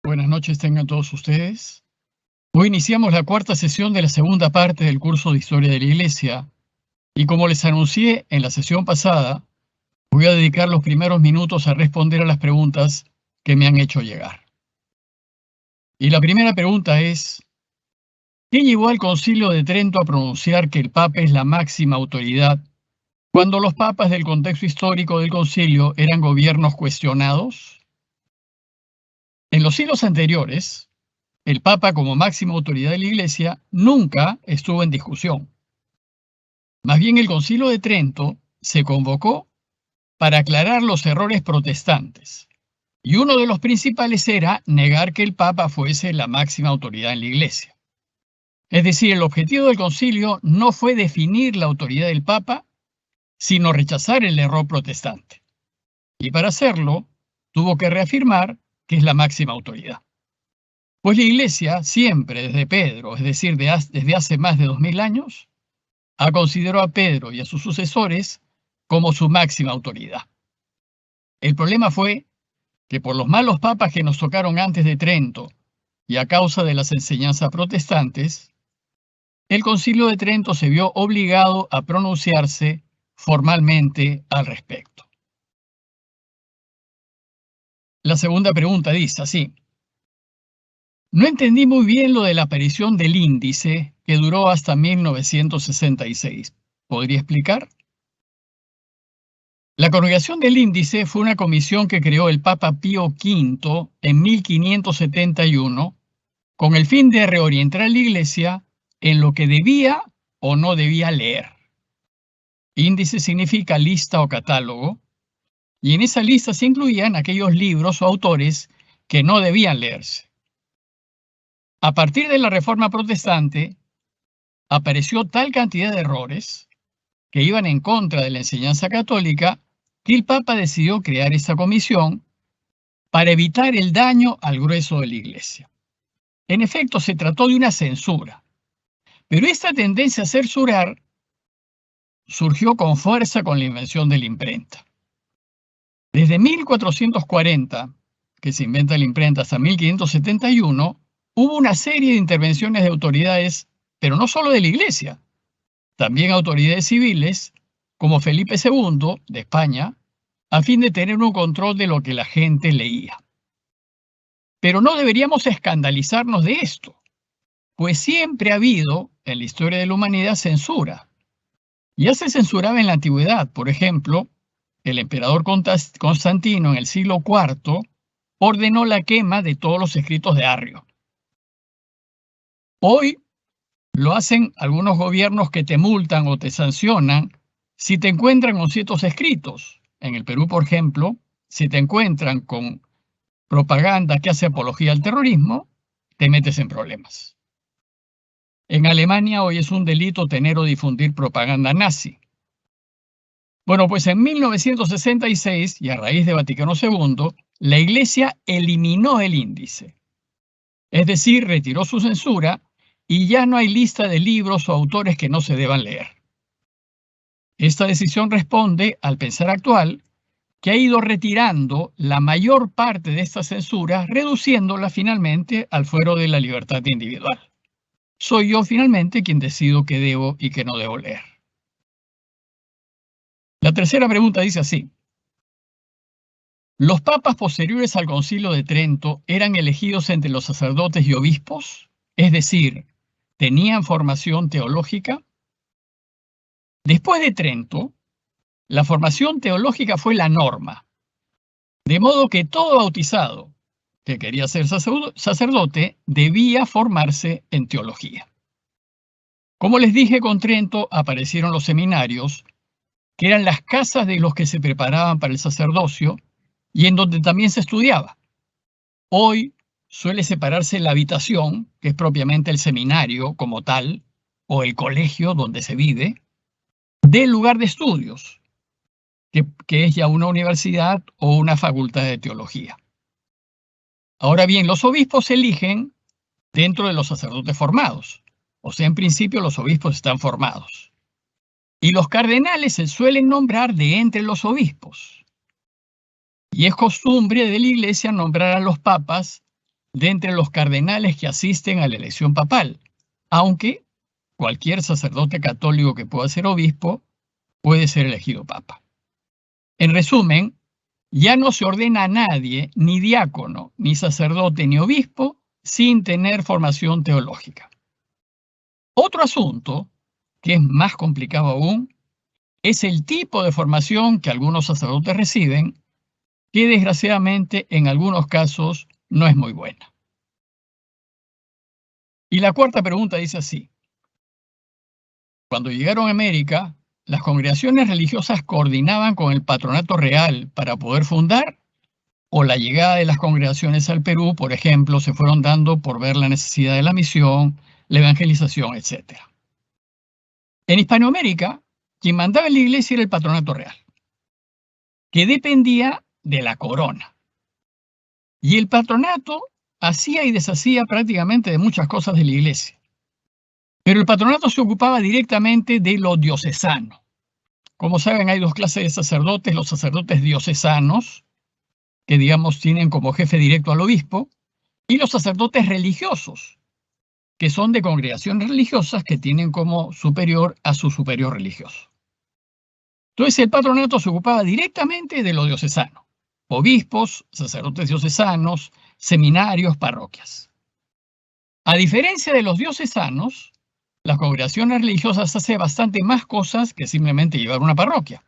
Buenas noches tengan todos ustedes. Hoy iniciamos la cuarta sesión de la segunda parte del curso de Historia de la Iglesia y como les anuncié en la sesión pasada, voy a dedicar los primeros minutos a responder a las preguntas que me han hecho llegar. Y la primera pregunta es, ¿qué llevó al Concilio de Trento a pronunciar que el Papa es la máxima autoridad cuando los papas del contexto histórico del concilio eran gobiernos cuestionados? En los siglos anteriores, el Papa como máxima autoridad de la Iglesia nunca estuvo en discusión. Más bien el Concilio de Trento se convocó para aclarar los errores protestantes, y uno de los principales era negar que el Papa fuese la máxima autoridad en la Iglesia. Es decir, el objetivo del concilio no fue definir la autoridad del Papa, sino rechazar el error protestante. Y para hacerlo, tuvo que reafirmar que es la máxima autoridad. Pues la Iglesia siempre, desde Pedro, es decir, desde hace más de 2000 años, ha considerado a Pedro y a sus sucesores como su máxima autoridad. El problema fue que por los malos papas que nos tocaron antes de Trento y a causa de las enseñanzas protestantes, el Concilio de Trento se vio obligado a pronunciarse formalmente al respecto. La segunda pregunta dice así: no entendí muy bien lo de la aparición del índice que duró hasta 1966. ¿Podría explicar? La Congregación del Índice fue una comisión que creó el Papa Pío V en 1571 con el fin de reorientar a la Iglesia en lo que debía o no debía leer. Índice significa lista o catálogo, y en esa lista se incluían aquellos libros o autores que no debían leerse. A partir de la Reforma Protestante, apareció tal cantidad de errores que iban en contra de la enseñanza católica que el Papa decidió crear esta comisión para evitar el daño al grueso de la Iglesia. En efecto, se trató de una censura, pero esta tendencia a censurar surgió con fuerza con la invención de la imprenta. Desde 1440, que se inventa la imprenta, hasta 1571, hubo una serie de intervenciones de autoridades, pero no solo de la Iglesia, también autoridades civiles, como Felipe II, de España, a fin de tener un control de lo que la gente leía. Pero no deberíamos escandalizarnos de esto, pues siempre ha habido en la historia de la humanidad censura. Ya se censuraba en la antigüedad. Por ejemplo, el emperador Constantino en el siglo IV ordenó la quema de todos los escritos de Arrio. Hoy lo hacen algunos gobiernos que te multan o te sancionan si te encuentran con ciertos escritos. En el Perú, por ejemplo, si te encuentran con propaganda que hace apología al terrorismo, te metes en problemas. En Alemania hoy es un delito tener o difundir propaganda nazi. Bueno, pues en 1966, y a raíz de Vaticano II, la Iglesia eliminó el índice. Es decir, retiró su censura y ya no hay lista de libros o autores que no se deban leer. Esta decisión responde al pensar actual que ha ido retirando la mayor parte de esta censura, reduciéndola finalmente al fuero de la libertad individual. Soy yo finalmente quien decido qué debo y qué no debo leer. La tercera pregunta dice así: ¿los papas posteriores al Concilio de Trento eran elegidos entre los sacerdotes y obispos? Es decir, ¿tenían formación teológica? Después de Trento, la formación teológica fue la norma, de modo que todo bautizado que quería ser sacerdote debía formarse en teología. Como les dije, con Trento aparecieron los seminarios, que eran las casas de los que se preparaban para el sacerdocio y en donde también se estudiaba. Hoy suele separarse la habitación, que es propiamente el seminario como tal, o el colegio donde se vive, del lugar de estudios, que es ya una universidad o una facultad de teología. Ahora bien, los obispos se eligen dentro de los sacerdotes formados, o sea, en principio los obispos están formados. Y los cardenales se suelen nombrar de entre los obispos. Y es costumbre de la Iglesia nombrar a los papas de entre los cardenales que asisten a la elección papal, aunque cualquier sacerdote católico que pueda ser obispo puede ser elegido papa. En resumen, ya no se ordena a nadie, ni diácono, ni sacerdote, ni obispo, sin tener formación teológica. Otro asunto, que es más complicado aún, es el tipo de formación que algunos sacerdotes reciben, que desgraciadamente en algunos casos no es muy buena. Y la cuarta pregunta dice así: cuando llegaron a América, ¿las congregaciones religiosas coordinaban con el patronato real para poder fundar? ¿O la llegada de las congregaciones al Perú, por ejemplo, se fueron dando por ver la necesidad de la misión, la evangelización, etc.? En Hispanoamérica, quien mandaba en la iglesia era el patronato real, que dependía de la corona. Y el patronato hacía y deshacía prácticamente de muchas cosas de la iglesia. Pero el patronato se ocupaba directamente de lo diocesano. Como saben, hay dos clases de sacerdotes: los sacerdotes diocesanos, que digamos tienen como jefe directo al obispo, y los sacerdotes religiosos, que son de congregaciones religiosas que tienen como superior a su superior religioso. Entonces el patronato se ocupaba directamente de lo diocesano: obispos, sacerdotes diocesanos, seminarios, parroquias. A diferencia de los diocesanos, las congregaciones religiosas hacen bastante más cosas que simplemente llevar una parroquia,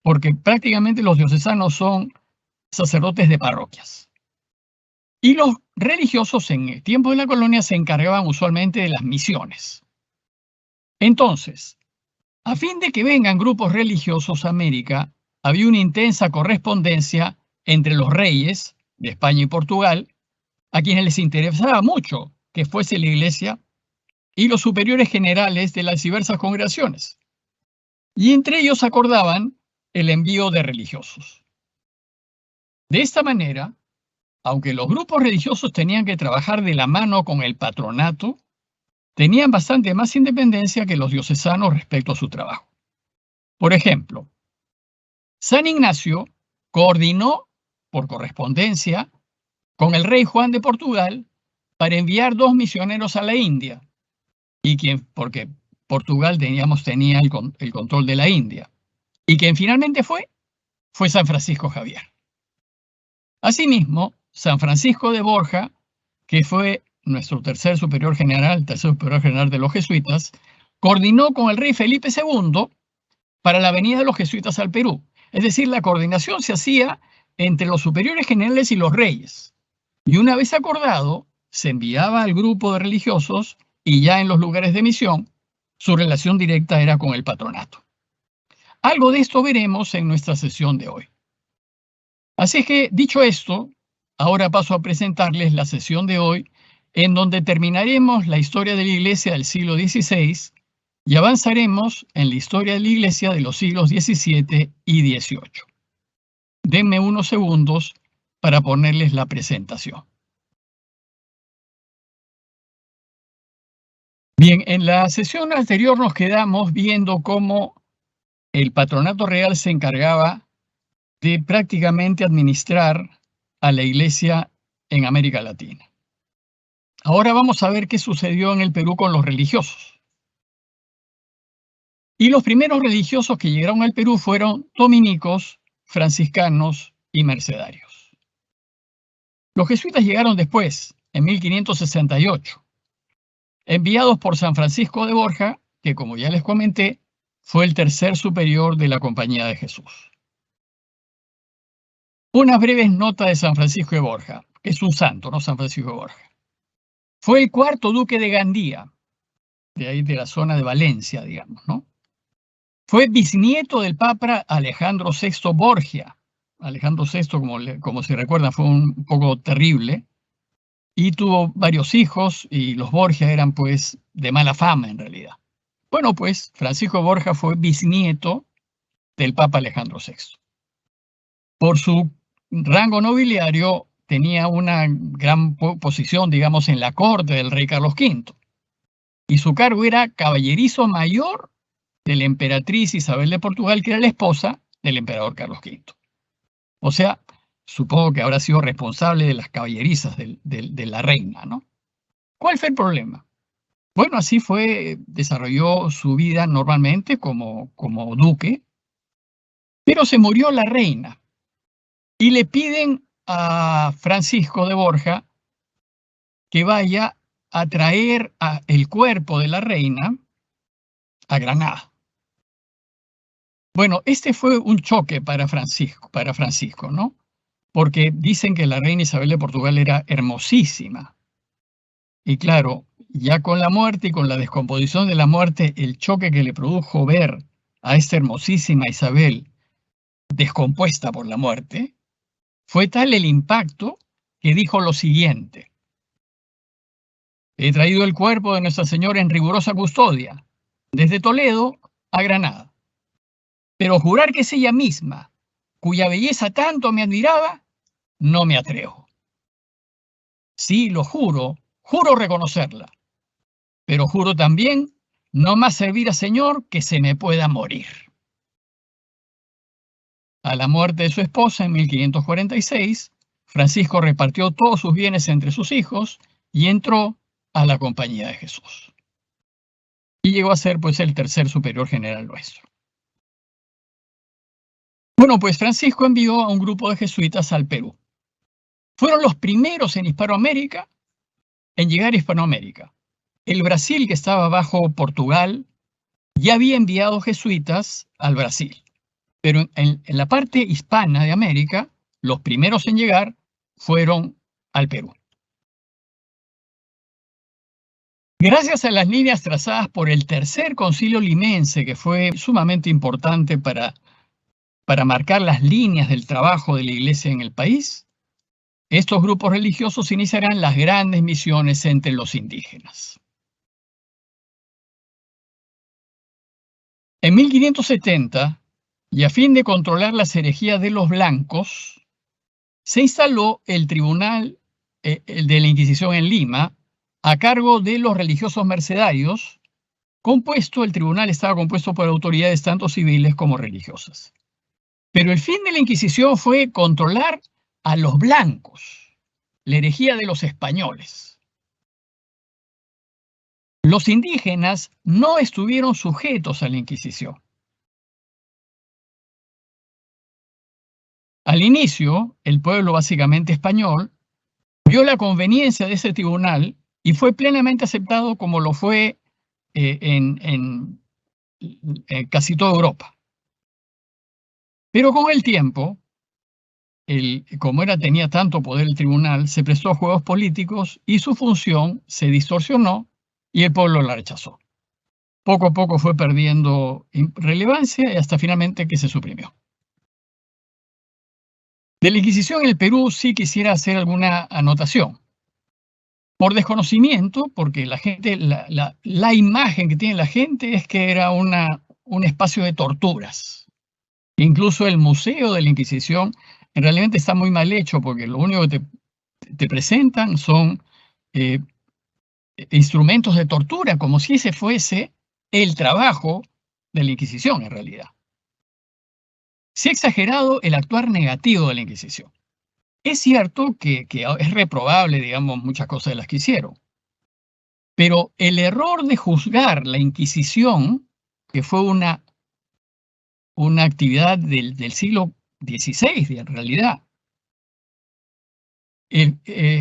porque prácticamente los diocesanos son sacerdotes de parroquias. Y los religiosos en el tiempo de la colonia se encargaban usualmente de las misiones. Entonces, a fin de que vengan grupos religiosos a América, había una intensa correspondencia entre los reyes de España y Portugal, a quienes les interesaba mucho que fuese la iglesia, y los superiores generales de las diversas congregaciones. Y entre ellos acordaban el envío de religiosos. De esta manera, aunque los grupos religiosos tenían que trabajar de la mano con el patronato, tenían bastante más independencia que los diocesanos respecto a su trabajo. Por ejemplo, San Ignacio coordinó por correspondencia con el rey Juan de Portugal para enviar 2 misioneros a la India, porque Portugal tenía el control de la India, y quien finalmente fue San Francisco Javier. Asimismo, San Francisco de Borja, que fue nuestro tercer superior general de los jesuitas, coordinó con el rey Felipe II para la venida de los jesuitas al Perú. Es decir, la coordinación se hacía entre los superiores generales y los reyes. Y una vez acordado, se enviaba al grupo de religiosos, y ya en los lugares de misión, su relación directa era con el patronato. Algo de esto veremos en nuestra sesión de hoy. Así que, dicho esto, ahora paso a presentarles la sesión de hoy, en donde terminaremos la historia de la Iglesia del siglo XVI y avanzaremos en la historia de la Iglesia de los siglos XVII y XVIII. Denme unos segundos para ponerles la presentación. Bien, en la sesión anterior nos quedamos viendo cómo el patronato real se encargaba de prácticamente administrar a la Iglesia en América Latina. Ahora vamos a ver qué sucedió en el Perú con los religiosos. Y los primeros religiosos que llegaron al Perú fueron dominicos, franciscanos y mercedarios. Los jesuitas llegaron después, en 1568, enviados por San Francisco de Borja, que, como ya les comenté, fue el tercer superior de la Compañía de Jesús. Unas breves notas de San Francisco de Borja, que es un santo, ¿no? San Francisco de Borja. Fue el cuarto duque de Gandía, de ahí de la zona de Valencia, digamos, ¿no? Fue bisnieto del Papa Alejandro VI Borgia. Alejandro VI, como se recuerda, fue un poco terrible, y tuvo varios hijos, y los Borgia eran pues de mala fama en realidad. Bueno, pues Francisco Borja fue bisnieto del Papa Alejandro VI. Por su rango nobiliario tenía una gran posición, digamos, en la corte del rey Carlos V, y su cargo era caballerizo mayor de la emperatriz Isabel de Portugal, que era la esposa del emperador Carlos V. O sea, supongo que habrá sido responsable de las caballerizas de la reina, ¿no? ¿Cuál fue el problema? Bueno, así fue, desarrolló su vida normalmente como duque, pero se murió la reina y le piden a Francisco de Borja que vaya a traer el cuerpo de la reina a Granada. Bueno, este fue un choque para Francisco, ¿no? Porque dicen que la reina Isabel de Portugal era hermosísima. Y claro, ya con la muerte y con la descomposición de la muerte, el choque que le produjo ver a esta hermosísima Isabel descompuesta por la muerte, fue tal el impacto que dijo lo siguiente: he traído el cuerpo de Nuestra Señora en rigurosa custodia, desde Toledo a Granada. Pero jurar que es ella misma, cuya belleza tanto me admiraba, no me atrevo. Sí, lo juro, juro reconocerla, pero juro también no más servir a Señor que se me pueda morir. A la muerte de su esposa en 1546, Francisco repartió todos sus bienes entre sus hijos y entró a la Compañía de Jesús. Y llegó a ser pues el tercer superior general nuestro. Bueno, pues Francisco envió a un grupo de jesuitas al Perú. Fueron los primeros en Hispanoamérica en llegar a Hispanoamérica. El Brasil, que estaba bajo Portugal, ya había enviado jesuitas al Brasil. Pero en la parte hispana de América, los primeros en llegar fueron al Perú. Gracias a las líneas trazadas por el Tercer Concilio Limense, que fue sumamente importante para marcar las líneas del trabajo de la Iglesia en el país, estos grupos religiosos iniciarán las grandes misiones entre los indígenas. En 1570, y a fin de controlar las herejías de los blancos, se instaló el Tribunal de la Inquisición en Lima, a cargo de los religiosos mercedarios. El tribunal estaba compuesto por autoridades tanto civiles como religiosas. Pero el fin de la Inquisición fue controlar a los blancos, la herejía de los españoles. Los indígenas no estuvieron sujetos a la Inquisición. Al inicio, el pueblo básicamente español vio la conveniencia de ese tribunal y fue plenamente aceptado como lo fue en casi toda Europa. Pero con el tiempo, como tenía tanto poder el tribunal, se prestó a juegos políticos y su función se distorsionó y el pueblo la rechazó. Poco a poco fue perdiendo relevancia y hasta finalmente que se suprimió. De la Inquisición en el Perú sí quisiera hacer alguna anotación. Por desconocimiento, porque la gente, la imagen que tiene la gente es que era un espacio de torturas. Incluso el Museo de la Inquisición en realidad está muy mal hecho, porque lo único que te presentan son instrumentos de tortura, como si ese fuese el trabajo de la Inquisición en realidad. Se ha exagerado el actuar negativo de la Inquisición. Es cierto que es reprobable, digamos, muchas cosas de las que hicieron. Pero el error de juzgar la Inquisición, que fue una actividad del siglo XVI, en realidad,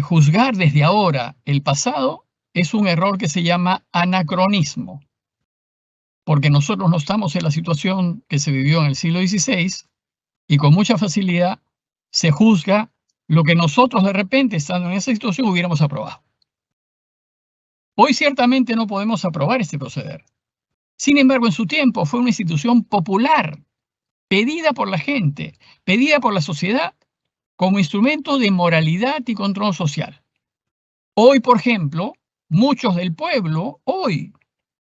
juzgar desde ahora el pasado es un error que se llama anacronismo, porque nosotros no estamos en la situación que se vivió en el siglo XVI y con mucha facilidad se juzga lo que nosotros de repente, estando en esa situación, hubiéramos aprobado. Hoy ciertamente no podemos aprobar este proceder. Sin embargo, en su tiempo fue una institución popular, pedida por la gente, pedida por la sociedad, como instrumento de moralidad y control social. Hoy, por ejemplo, muchos del pueblo, hoy,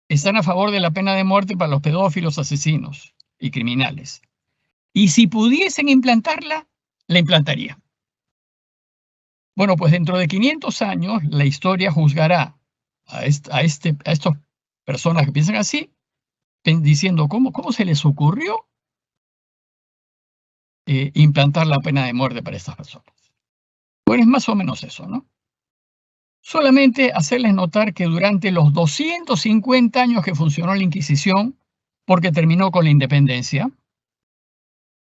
están a favor de la pena de muerte para los pedófilos, asesinos y criminales. Y si pudiesen implantarla, la implantarían. Bueno, pues dentro de 500 años, la historia juzgará a estas personas que piensan así, diciendo, ¿cómo se les ocurrió implantar la pena de muerte para estas personas. Bueno, es más o menos eso, ¿no? Solamente hacerles notar que durante los 250 años que funcionó la Inquisición, porque terminó con la independencia,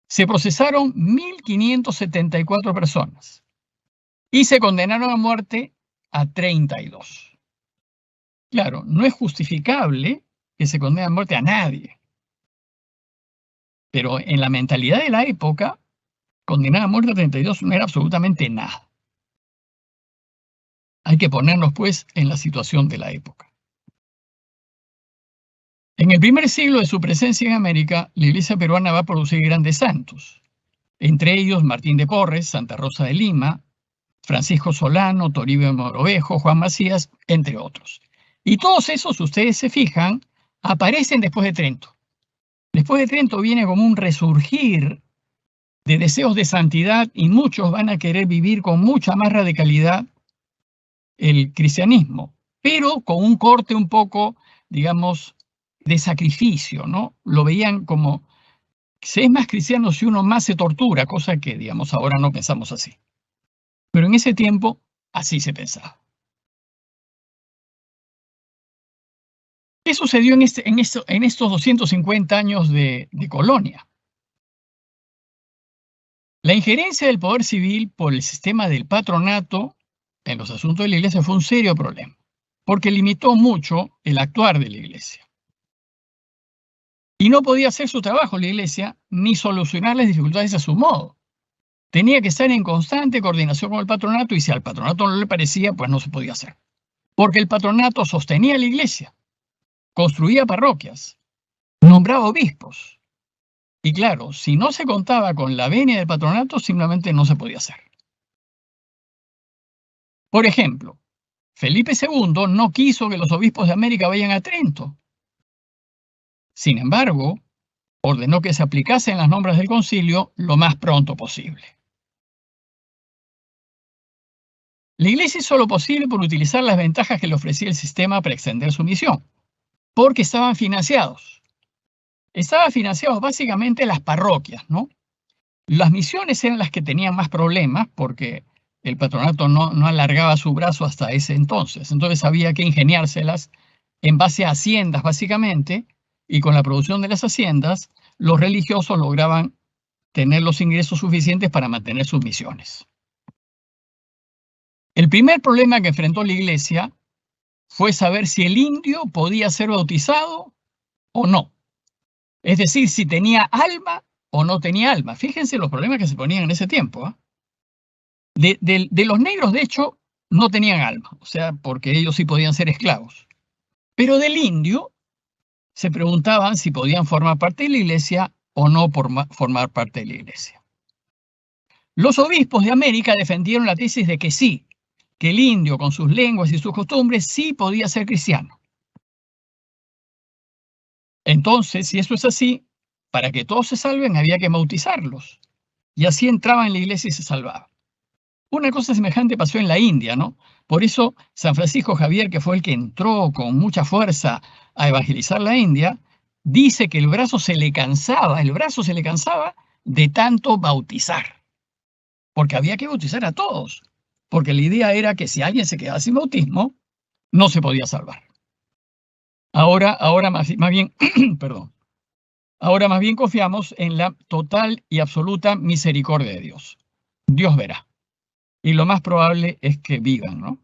se procesaron 1.574 personas y se condenaron a muerte a 32. Claro, no es justificable que se condene a muerte a nadie, pero en la mentalidad de la época, condenar a muerte a 32 no era absolutamente nada. Hay que ponernos, pues, en la situación de la época. En el primer siglo de su presencia en América, la Iglesia peruana va a producir grandes santos, entre ellos Martín de Porres, Santa Rosa de Lima, Francisco Solano, Toribio Mogrovejo, Juan Macías, entre otros. Y todos esos, ustedes se fijan, aparecen después de Trento. Después de Trento viene como un resurgir de deseos de santidad y muchos van a querer vivir con mucha más radicalidad el cristianismo, pero con un corte un poco, digamos, de sacrificio, ¿no? Lo veían como, se es más cristiano si uno más se tortura, cosa que, digamos, ahora no pensamos así. Pero en ese tiempo, así se pensaba. ¿Qué sucedió en estos 250 años de colonia? La injerencia del poder civil por el sistema del patronato en los asuntos de la Iglesia fue un serio problema, porque limitó mucho el actuar de la Iglesia. Y no podía hacer su trabajo la Iglesia ni solucionar las dificultades a su modo. Tenía que estar en constante coordinación con el patronato y si al patronato no le parecía, pues no se podía hacer. Porque el patronato sostenía la Iglesia, construía parroquias, nombraba obispos. Y claro, si no se contaba con la venia del patronato, simplemente no se podía hacer. Por ejemplo, Felipe II no quiso que los obispos de América vayan a Trento. Sin embargo, ordenó que se aplicasen las normas del concilio lo más pronto posible. La Iglesia hizo lo posible por utilizar las ventajas que le ofrecía el sistema para extender su misión, porque estaban financiados. Estaban financiados básicamente las parroquias, ¿no? Las misiones eran las que tenían más problemas porque el patronato no alargaba su brazo hasta ese entonces. Entonces había que ingeniárselas en base a haciendas, básicamente, y con la producción de las haciendas, los religiosos lograban tener los ingresos suficientes para mantener sus misiones. El primer problema que enfrentó la Iglesia fue saber si el indio podía ser bautizado o no. Es decir, si tenía alma o no tenía alma. Fíjense los problemas que se ponían en ese tiempo, ¿eh? De los negros, de hecho, no tenían alma, o sea, porque ellos sí podían ser esclavos. Pero del indio se preguntaban si podían formar parte de la Iglesia o no formar parte de la Iglesia. Los obispos de América defendieron la tesis de que sí, que el indio con sus lenguas y sus costumbres sí podía ser cristiano. Entonces, si eso es así, para que todos se salven había que bautizarlos. Y así entraban en la iglesia y se salvaban. Una cosa semejante pasó en la India, ¿no? Por eso San Francisco Javier, que fue el que entró con mucha fuerza a evangelizar la India, dice que el brazo se le cansaba de tanto bautizar. Porque había que bautizar a todos. Porque la idea era que si alguien se quedaba sin bautismo, no se podía salvar. Ahora más bien, perdón. Ahora más bien confiamos en la total y absoluta misericordia de Dios. Dios verá. Y lo más probable es que vivan, ¿no?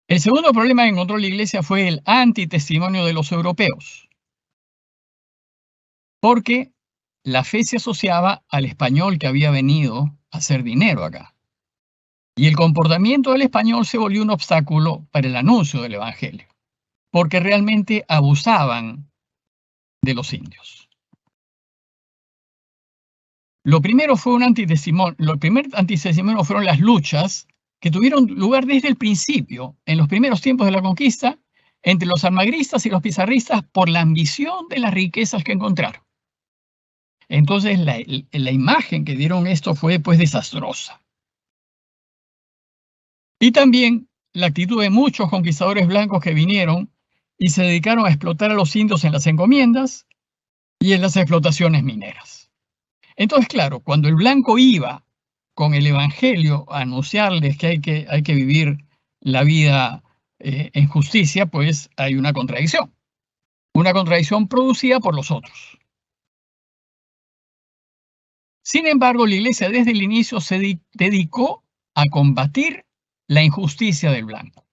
El segundo problema que encontró la Iglesia fue el antitestimonio de los europeos. Porque la fe se asociaba al español que había venido a hacer dinero acá. Y el comportamiento del español se volvió un obstáculo para el anuncio del Evangelio. Porque realmente abusaban de los indios. Lo primero fue un antitestimonio. Lo primer antitestimonio fueron las luchas que tuvieron lugar desde el principio, en los primeros tiempos de la conquista, entre los almagristas y los pizarristas por la ambición de las riquezas que encontraron. Entonces la imagen que dieron esto fue pues desastrosa. Y también la actitud de muchos conquistadores blancos que vinieron y se dedicaron a explotar a los indios en las encomiendas y en las explotaciones mineras. Entonces, claro, cuando el blanco iba con el evangelio a anunciarles que hay que vivir la vida en justicia, pues hay una contradicción. Una contradicción producida por los otros. Sin embargo, la Iglesia desde el inicio se dedicó a combatir la injusticia del blanco.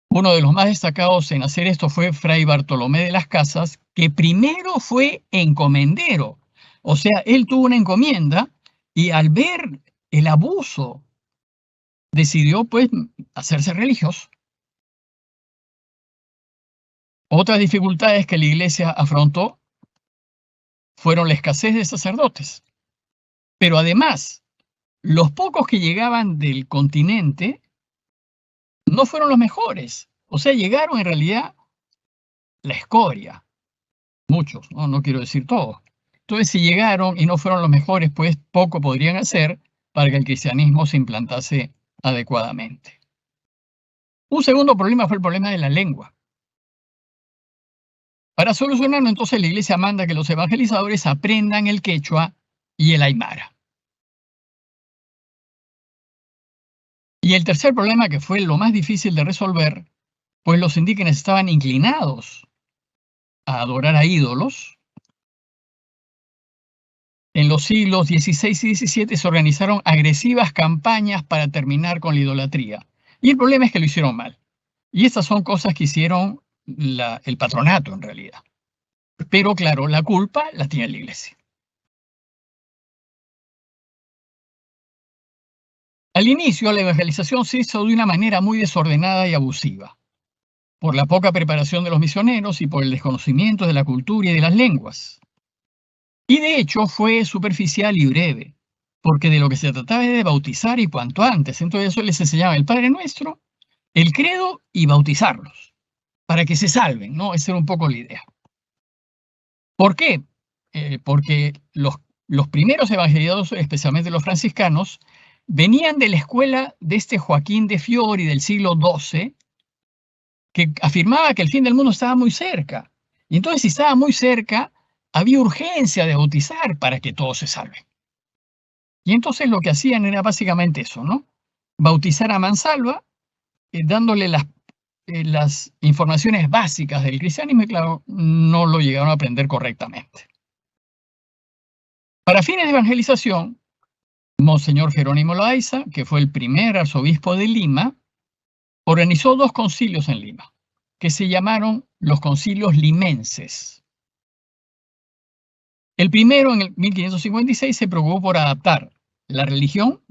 Uno de los más destacados en hacer esto fue Fray Bartolomé de las Casas, que primero fue encomendero. O sea, él tuvo una encomienda y al ver el abuso, decidió pues hacerse religioso. Otras dificultades que la Iglesia afrontó fueron la escasez de sacerdotes. Pero además, los pocos que llegaban del continente no fueron los mejores. O sea, llegaron en realidad la escoria. Muchos, no quiero decir todos. Entonces, si llegaron y no fueron los mejores, pues poco podrían hacer para que el cristianismo se implantase adecuadamente. Un segundo problema fue el problema de la lengua. Para solucionarlo, entonces, la Iglesia manda que los evangelizadores aprendan el quechua y el aymara. Y el tercer problema, que fue lo más difícil de resolver, pues los indígenas estaban inclinados a adorar a ídolos. En los siglos XVI y XVII se organizaron agresivas campañas para terminar con la idolatría. Y el problema es que lo hicieron mal. Y estas son cosas que hicieron el patronato en realidad. Pero claro, la culpa la tiene la Iglesia. Al inicio, la evangelización se hizo de una manera muy desordenada y abusiva, por la poca preparación de los misioneros y por el desconocimiento de la cultura y de las lenguas. Y de hecho fue superficial y breve, porque de lo que se trataba era de bautizar y cuanto antes. Entonces eso les enseñaba el Padre Nuestro, el credo y bautizarlos, para que se salven, ¿no? Esa era un poco la idea. ¿Por qué? Porque los primeros evangelizados, especialmente los franciscanos, venían de la escuela de este Joaquín de Fiori del siglo XII, que afirmaba que el fin del mundo estaba muy cerca. Y entonces, si estaba muy cerca, había urgencia de bautizar para que todos se salven. Y entonces lo que hacían era básicamente eso, ¿no? Bautizar a mansalva, dándole las informaciones básicas del cristianismo, y claro, no lo llegaron a aprender correctamente. Para fines de evangelización, Monseñor Jerónimo Loaiza, que fue el primer arzobispo de Lima, organizó 2 concilios en Lima, que se llamaron los concilios limenses. El primero, en el 1556, se preocupó por adaptar la religión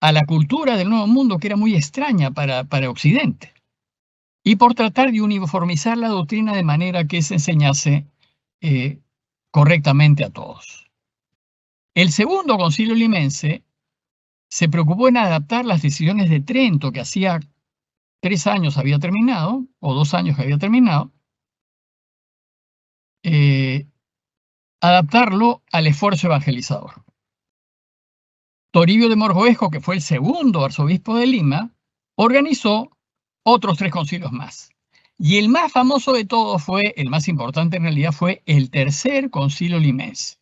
a la cultura del Nuevo Mundo, que era muy extraña para Occidente, y por tratar de uniformizar la doctrina de manera que se enseñase correctamente a todos. El segundo concilio limense se preocupó en adaptar las decisiones de Trento, que hacía 3 años había terminado, o 2 años que había terminado, adaptarlo al esfuerzo evangelizador. Toribio de Mogrovejo, que fue el segundo arzobispo de Lima, organizó otros 3 concilios más. Y el más famoso de todos el más importante en realidad, fue el tercer concilio limense,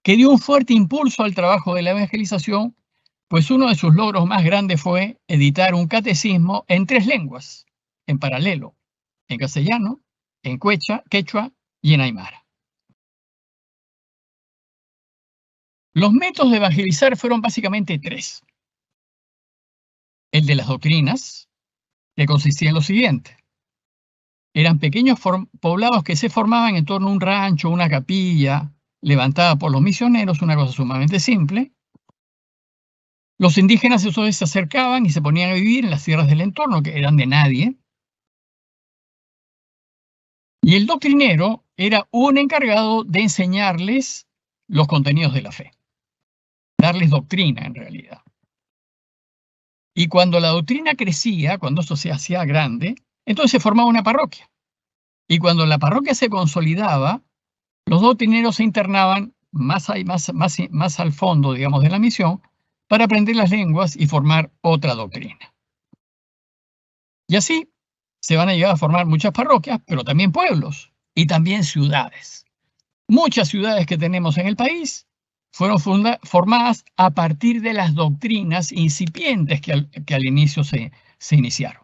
que dio un fuerte impulso al trabajo de la evangelización, pues uno de sus logros más grandes fue editar un catecismo en 3 lenguas, en paralelo, en castellano, en quechua y en aymara. Los métodos de evangelizar fueron básicamente 3. El de las doctrinas, que consistía en lo siguiente. Eran pequeños poblados que se formaban en torno a un rancho, una capilla, levantada por los misioneros, una cosa sumamente simple. Los indígenas entonces se acercaban y se ponían a vivir en las tierras del entorno, que eran de nadie. Y el doctrinero era un encargado de enseñarles los contenidos de la fe, darles doctrina en realidad. Y cuando la doctrina crecía, cuando esto se hacía grande, entonces se formaba una parroquia. Y cuando la parroquia se consolidaba, los doctrineros se internaban más al fondo, digamos, de la misión, para aprender las lenguas y formar otra doctrina. Y así se van a llegar a formar muchas parroquias, pero también pueblos y también ciudades. Muchas ciudades que tenemos en el país fueron formadas a partir de las doctrinas incipientes que al inicio se iniciaron.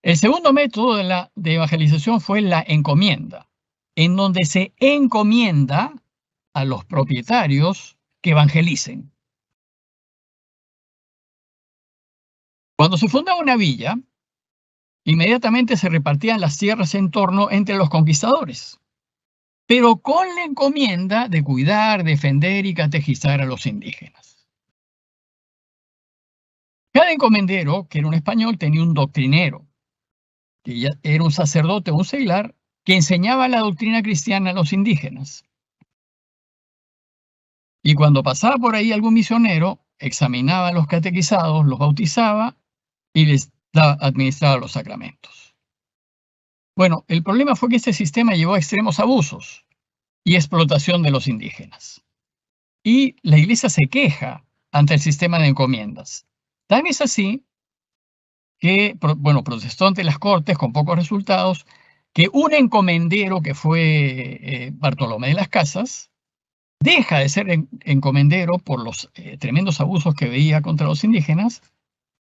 El segundo método de evangelización fue la encomienda, en donde se encomienda a los propietarios que evangelicen. Cuando se fundaba una villa, inmediatamente se repartían las tierras en torno entre los conquistadores, pero con la encomienda de cuidar, defender y catequizar a los indígenas. Cada encomendero, que era un español, tenía un doctrinero, que ya era un sacerdote o un seglar, que enseñaba la doctrina cristiana a los indígenas. Y cuando pasaba por ahí algún misionero, examinaba a los catequizados, los bautizaba y les administraba los sacramentos. Bueno, el problema fue que este sistema llevó a extremos abusos y explotación de los indígenas. Y la Iglesia se queja ante el sistema de encomiendas. Tan es así que, bueno, protestó ante las Cortes con pocos resultados, que un encomendero que fue Bartolomé de las Casas, deja de ser encomendero por los tremendos abusos que veía contra los indígenas,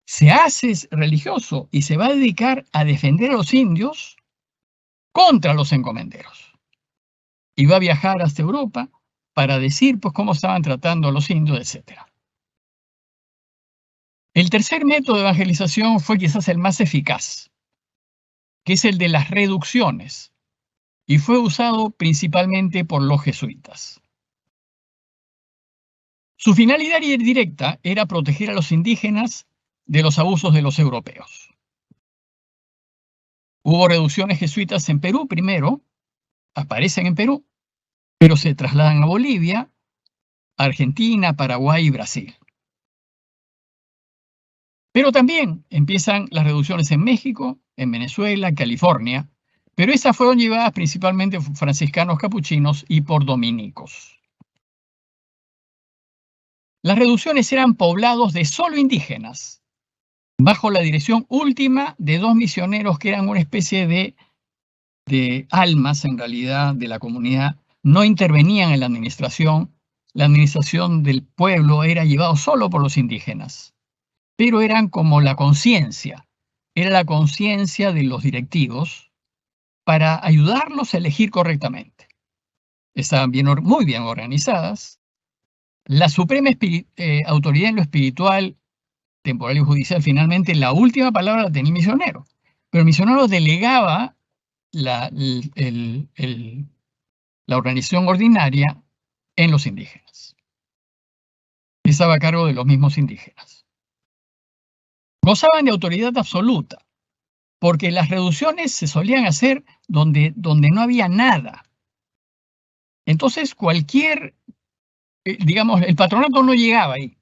se hace religioso y se va a dedicar a defender a los indios contra los encomenderos. Y va a viajar hasta Europa para decir pues, cómo estaban tratando a los indios, etc. El tercer método de evangelización fue quizás el más eficaz, que es el de las reducciones, y fue usado principalmente por los jesuitas. Su finalidad directa era proteger a los indígenas de los abusos de los europeos. Hubo reducciones jesuitas en Perú primero, aparecen en Perú, pero se trasladan a Bolivia, Argentina, Paraguay y Brasil. Pero también empiezan las reducciones en México, en Venezuela, California, pero esas fueron llevadas principalmente por franciscanos capuchinos y por dominicos. Las reducciones eran poblados de solo indígenas, bajo la dirección última de 2 misioneros que eran una especie de almas, en realidad, de la comunidad. No intervenían en la administración del pueblo era llevado solo por los indígenas, pero eran como la conciencia, era la conciencia de los directivos para ayudarlos a elegir correctamente. Estaban muy bien organizadas. La suprema autoridad en lo espiritual, temporal y judicial, finalmente la última palabra la tenía el misionero, pero el misionero delegaba la organización ordinaria en los indígenas. Estaba a cargo de los mismos indígenas. Gozaban de autoridad absoluta, porque las reducciones se solían hacer donde no había nada. Entonces digamos, el patronato no llegaba ahí.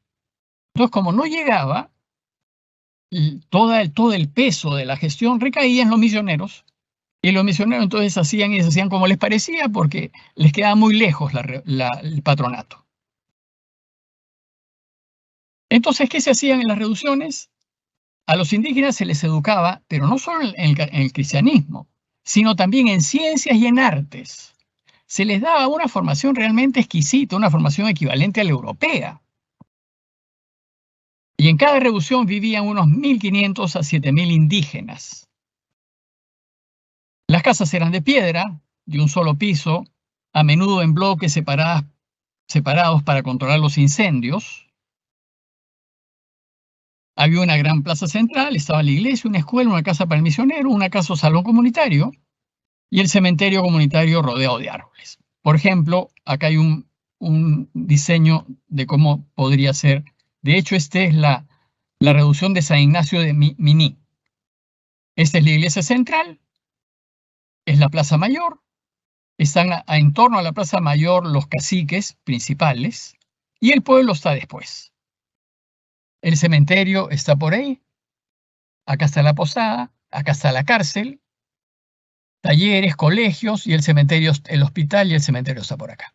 Entonces, como no llegaba, todo el peso de la gestión recaía en los misioneros, y los misioneros entonces hacían como les parecía porque les quedaba muy lejos el patronato. Entonces, ¿qué se hacían en las reducciones? A los indígenas se les educaba, pero no solo en el cristianismo, sino también en ciencias y en artes. Se les daba una formación realmente exquisita, una formación equivalente a la europea. Y en cada reducción vivían unos 1.500 a 7.000 indígenas. Las casas eran de piedra, de un solo piso, a menudo en bloques separados para controlar los incendios. Había una gran plaza central, estaba la iglesia, una escuela, una casa para el misionero, una casa o salón comunitario y el cementerio comunitario rodeado de árboles. Por ejemplo, acá hay un diseño de cómo podría ser. De hecho, esta es la reducción de San Ignacio de Miní. Esta es la iglesia central, es la plaza mayor, están en torno a la plaza mayor los caciques principales y el pueblo está después. El cementerio está por ahí, acá está la posada, acá está la cárcel, talleres, colegios y el cementerio, el hospital y el cementerio está por acá.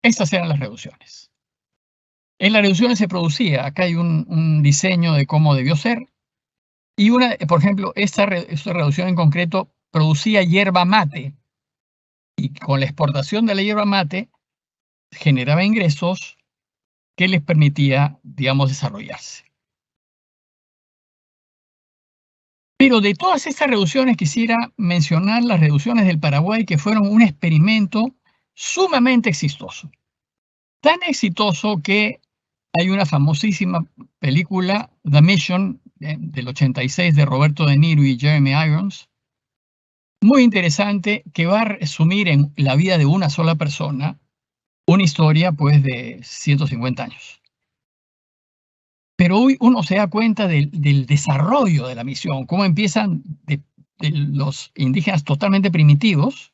Estas eran las reducciones. En las reducciones se producía, acá hay un diseño de cómo debió ser, y por ejemplo, esta reducción en concreto producía yerba mate y con la exportación de la yerba mate generaba ingresos que les permitía, digamos, desarrollarse. Pero de todas estas reducciones quisiera mencionar las reducciones del Paraguay, que fueron un experimento sumamente exitoso. Tan exitoso que hay una famosísima película, The Mission, del 86, de Roberto De Niro y Jeremy Irons, muy interesante, que va a resumir en la vida de una sola persona una historia pues de 150 años. Pero hoy uno se da cuenta del desarrollo de la misión, cómo empiezan de los indígenas totalmente primitivos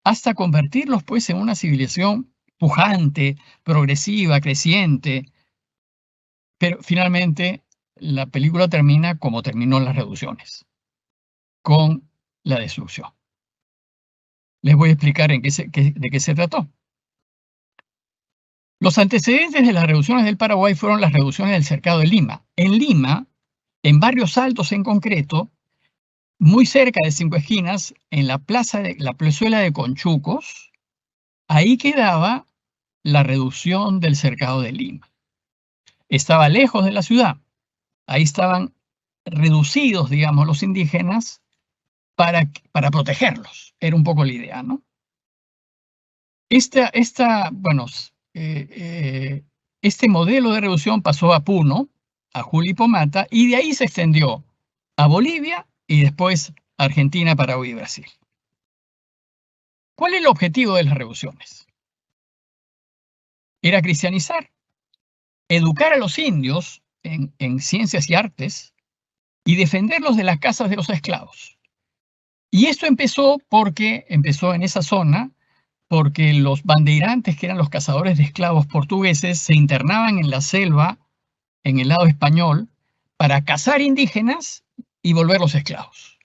hasta convertirlos pues en una civilización pujante, progresiva, creciente. Pero finalmente la película termina como terminó las reducciones, con la destrucción. Les voy a explicar de qué se trató. Los antecedentes de las reducciones del Paraguay fueron las reducciones del cercado de Lima. En Lima, en Barrios Altos en concreto, muy cerca de Cinco Esquinas, en la plazuela de Conchucos, ahí quedaba la reducción del cercado de Lima. Estaba lejos de la ciudad, ahí estaban reducidos, digamos, los indígenas para protegerlos. Era un poco la idea, ¿no? Este modelo de reducción pasó a Puno, a Julipomata, y de ahí se extendió a Bolivia y después a Argentina, Paraguay y Brasil. ¿Cuál es el objetivo de las reducciones? Era cristianizar, educar a los indios en ciencias y artes y defenderlos de las casas de los esclavos. Y esto empezó en esa zona, porque los bandeirantes, que eran los cazadores de esclavos portugueses, se internaban en la selva, en el lado español, para cazar indígenas y volverlos esclavos.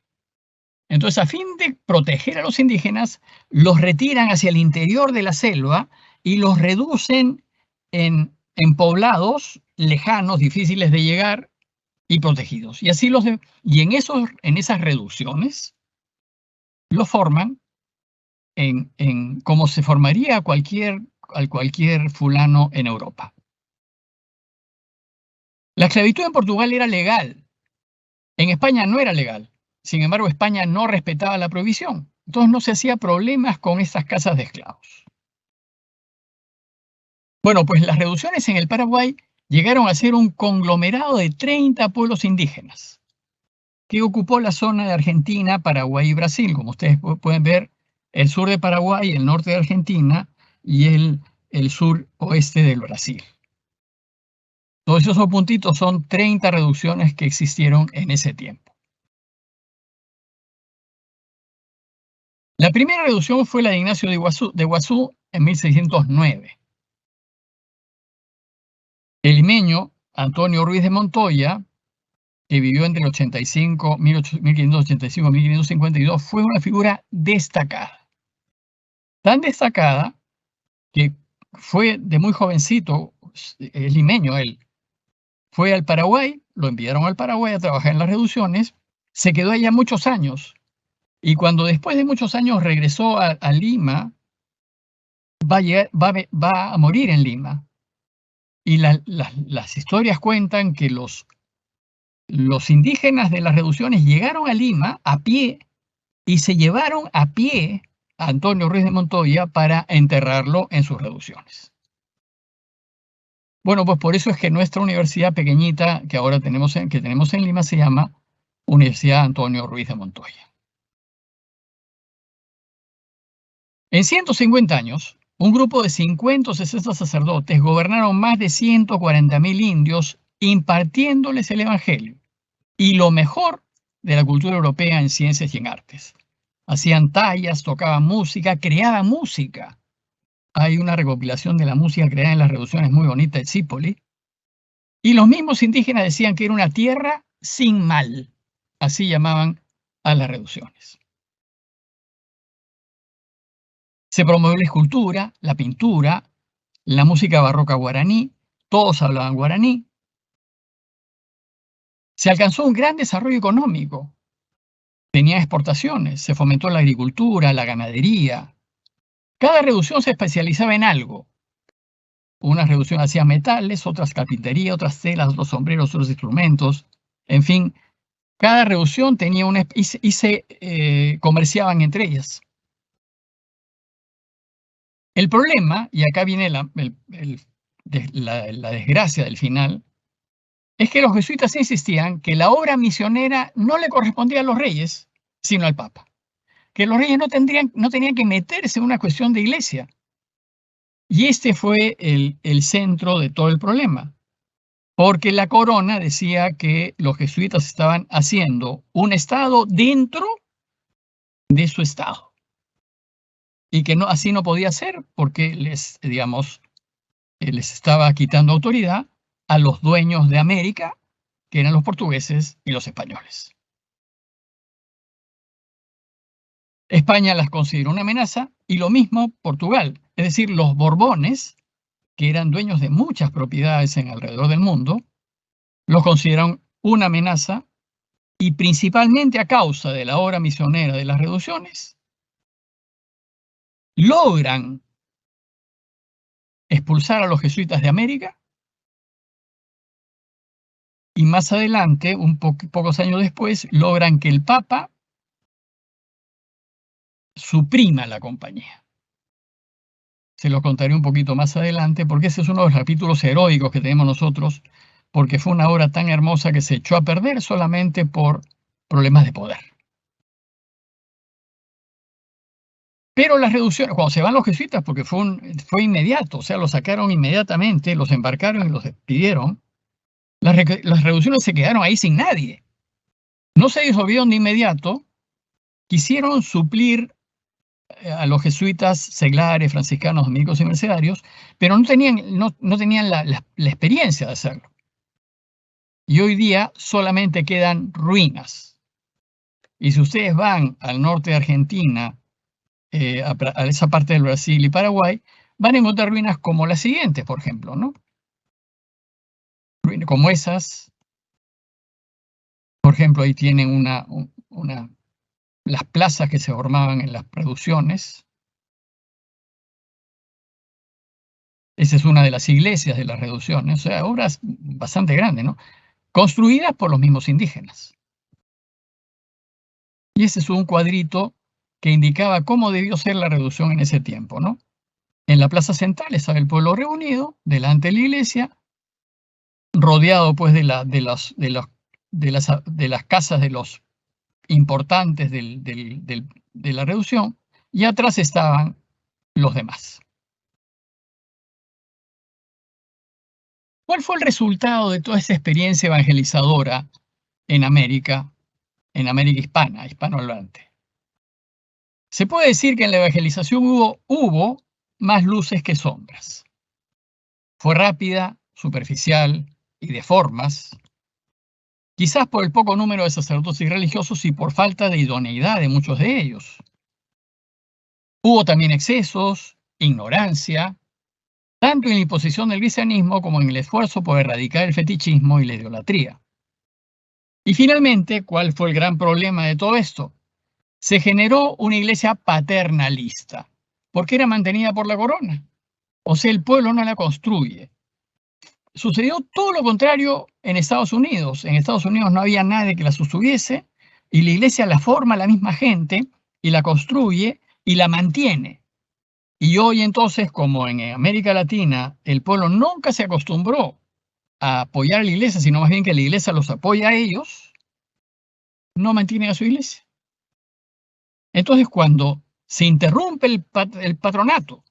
Entonces, a fin de proteger a los indígenas, los retiran hacia el interior de la selva y los reducen en poblados lejanos, difíciles de llegar y protegidos. Y así en esas reducciones los forman como se formaría a cualquier fulano en Europa. La esclavitud en Portugal era legal, en España no era legal. Sin embargo, España no respetaba la prohibición, entonces no se hacía problemas con estas casas de esclavos. Bueno, pues las reducciones en el Paraguay llegaron a ser un conglomerado de 30 pueblos indígenas que ocupó la zona de Argentina, Paraguay y Brasil. Como ustedes pueden ver, el sur de Paraguay, el norte de Argentina y el sur oeste del Brasil. Todos esos puntitos son 30 reducciones que existieron en ese tiempo. La primera reducción fue la de Ignacio de Iguazú en 1609. El limeño Antonio Ruiz de Montoya, que vivió entre el 1585 y 1552, fue una figura destacada. Tan destacada que fue de muy jovencito, es limeño él, fue al Paraguay, lo enviaron al Paraguay a trabajar en las reducciones, se quedó allá muchos años, y cuando después de muchos años regresó a Lima, va a morir en Lima. Y las historias cuentan que los indígenas de las reducciones llegaron a Lima a pie y se llevaron a pie a Antonio Ruiz de Montoya para enterrarlo en sus reducciones. Bueno, pues por eso es que nuestra universidad pequeñita que ahora tenemos en Lima se llama Universidad Antonio Ruiz de Montoya. En 150 años, un grupo de 50 o 60 sacerdotes gobernaron más de 140.000 indios impartiéndoles el evangelio y lo mejor de la cultura europea en ciencias y en artes. Hacían tallas, tocaban música, creaban música. Hay una recopilación de la música creada en las reducciones muy bonita de Zípoli. Y los mismos indígenas decían que era una tierra sin mal. Así llamaban a las reducciones. Se promovió la escultura, la pintura, la música barroca guaraní. Todos hablaban guaraní. Se alcanzó un gran desarrollo económico. Tenía exportaciones, se fomentó la agricultura, la ganadería. Cada reducción se especializaba en algo. Una reducción hacía metales, otras carpintería, otras telas, otros sombreros, otros instrumentos. En fin, cada reducción tenía una y se comerciaban entre ellas. El problema, y acá viene la desgracia del final, es que los jesuitas insistían que la obra misionera no le correspondía a los reyes, sino al Papa. Que los reyes no tenían que meterse en una cuestión de iglesia. Y este fue el centro de todo el problema. Porque la corona decía que los jesuitas estaban haciendo un estado dentro de su estado. Y que así no podía ser porque les estaba quitando autoridad a los dueños de América, que eran los portugueses y los españoles. España las consideró una amenaza y lo mismo Portugal. Es decir, los Borbones, que eran dueños de muchas propiedades alrededor del mundo, los consideraron una amenaza y principalmente a causa de la obra misionera de las reducciones, logran expulsar a los jesuitas de América y más adelante, pocos años después, logran que el Papa suprima la compañía. Se lo contaré un poquito más adelante porque ese es uno de los capítulos heroicos que tenemos nosotros, porque fue una obra tan hermosa que se echó a perder solamente por problemas de poder. Pero las reducciones, cuando se van los jesuitas, porque fue inmediato, o sea, los sacaron inmediatamente, los embarcaron y los despidieron, las reducciones se quedaron ahí sin nadie. No se disolvieron de inmediato, quisieron suplir a los jesuitas, seglares, franciscanos, dominicos y mercedarios, pero no tenían la experiencia de hacerlo. Y hoy día solamente quedan ruinas. Y si ustedes van al norte de Argentina, a esa parte del Brasil y Paraguay, van a encontrar ruinas como las siguientes, por ejemplo, ¿no? Como esas, por ejemplo, ahí tienen las plazas que se formaban en las reducciones. Esa es una de las iglesias de las reducciones, o sea, obras bastante grandes, ¿no? Construidas por los mismos indígenas. Y ese es un cuadrito que indicaba cómo debió ser la reducción en ese tiempo, ¿no? En la plaza central estaba el pueblo reunido, delante de la iglesia, rodeado pues de las casas de los importantes de la reducción, y atrás estaban los demás. ¿Cuál fue el resultado de toda esa experiencia evangelizadora en América hispana, hispanohablante? Se puede decir que en la evangelización hubo más luces que sombras. Fue rápida, superficial y de formas, quizás por el poco número de sacerdotes y religiosos y por falta de idoneidad de muchos de ellos. Hubo también excesos, ignorancia, tanto en la imposición del cristianismo como en el esfuerzo por erradicar el fetichismo y la idolatría. Y finalmente, ¿cuál fue el gran problema de todo esto? Se generó una iglesia paternalista, porque era mantenida por la corona. O sea, el pueblo no la construye. Sucedió todo lo contrario en Estados Unidos. En Estados Unidos no había nadie que la sostuviese y la iglesia la forma la misma gente y la construye y la mantiene. Y hoy entonces, como en América Latina, el pueblo nunca se acostumbró a apoyar a la iglesia, sino más bien que la iglesia los apoya a ellos, no mantienen a su iglesia. Entonces, cuando se interrumpe el patronato,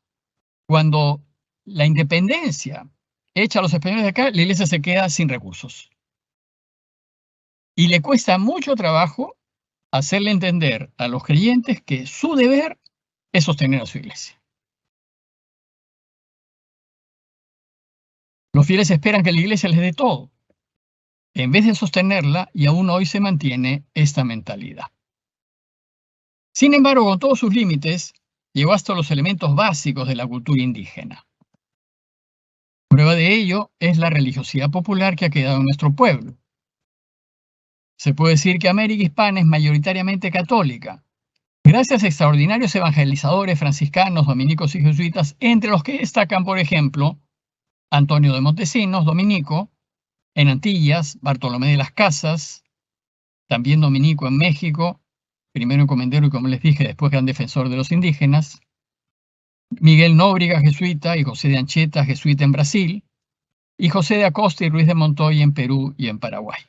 cuando la independencia echa a los españoles de acá, la iglesia se queda sin recursos. Y le cuesta mucho trabajo hacerle entender a los creyentes que su deber es sostener a su iglesia. Los fieles esperan que la iglesia les dé todo, en vez de sostenerla, y aún hoy se mantiene esta mentalidad. Sin embargo, con todos sus límites, llegó hasta los elementos básicos de la cultura indígena. Prueba de ello es la religiosidad popular que ha quedado en nuestro pueblo. Se puede decir que América Hispana es mayoritariamente católica, gracias a extraordinarios evangelizadores franciscanos, dominicos y jesuitas, entre los que destacan, por ejemplo, Antonio de Montesinos, dominico, en Antillas, Bartolomé de las Casas, también dominico en México, primero encomendero y, como les dije, después gran defensor de los indígenas, Miguel Nóbrega, jesuita, y José de Anchieta, jesuita en Brasil, y José de Acosta y Ruiz de Montoya en Perú y en Paraguay.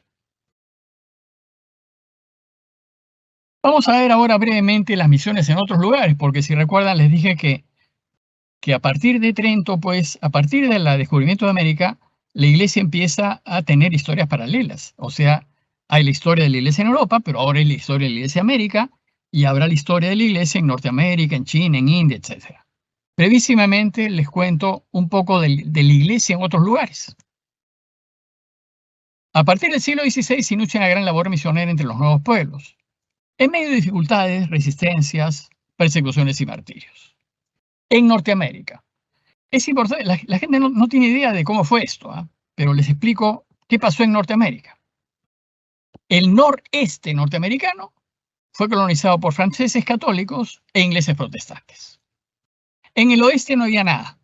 Vamos a ver ahora brevemente las misiones en otros lugares, porque si recuerdan les dije que a partir de Trento, pues a partir del descubrimiento de América, la Iglesia empieza a tener historias paralelas. O sea, hay la historia de la Iglesia en Europa, pero ahora hay la historia de la Iglesia en América, y habrá la historia de la Iglesia en Norteamérica, en China, en India, etc. Brevísimamente les cuento un poco de la Iglesia en otros lugares. A partir del siglo XVI se inicia una gran labor misionera entre los nuevos pueblos, en medio de dificultades, resistencias, persecuciones y martirios. En Norteamérica. Es importante, la gente no tiene idea de cómo fue esto, pero les explico qué pasó en Norteamérica. El noreste norteamericano fue colonizado por franceses católicos e ingleses protestantes. En el oeste no había nada.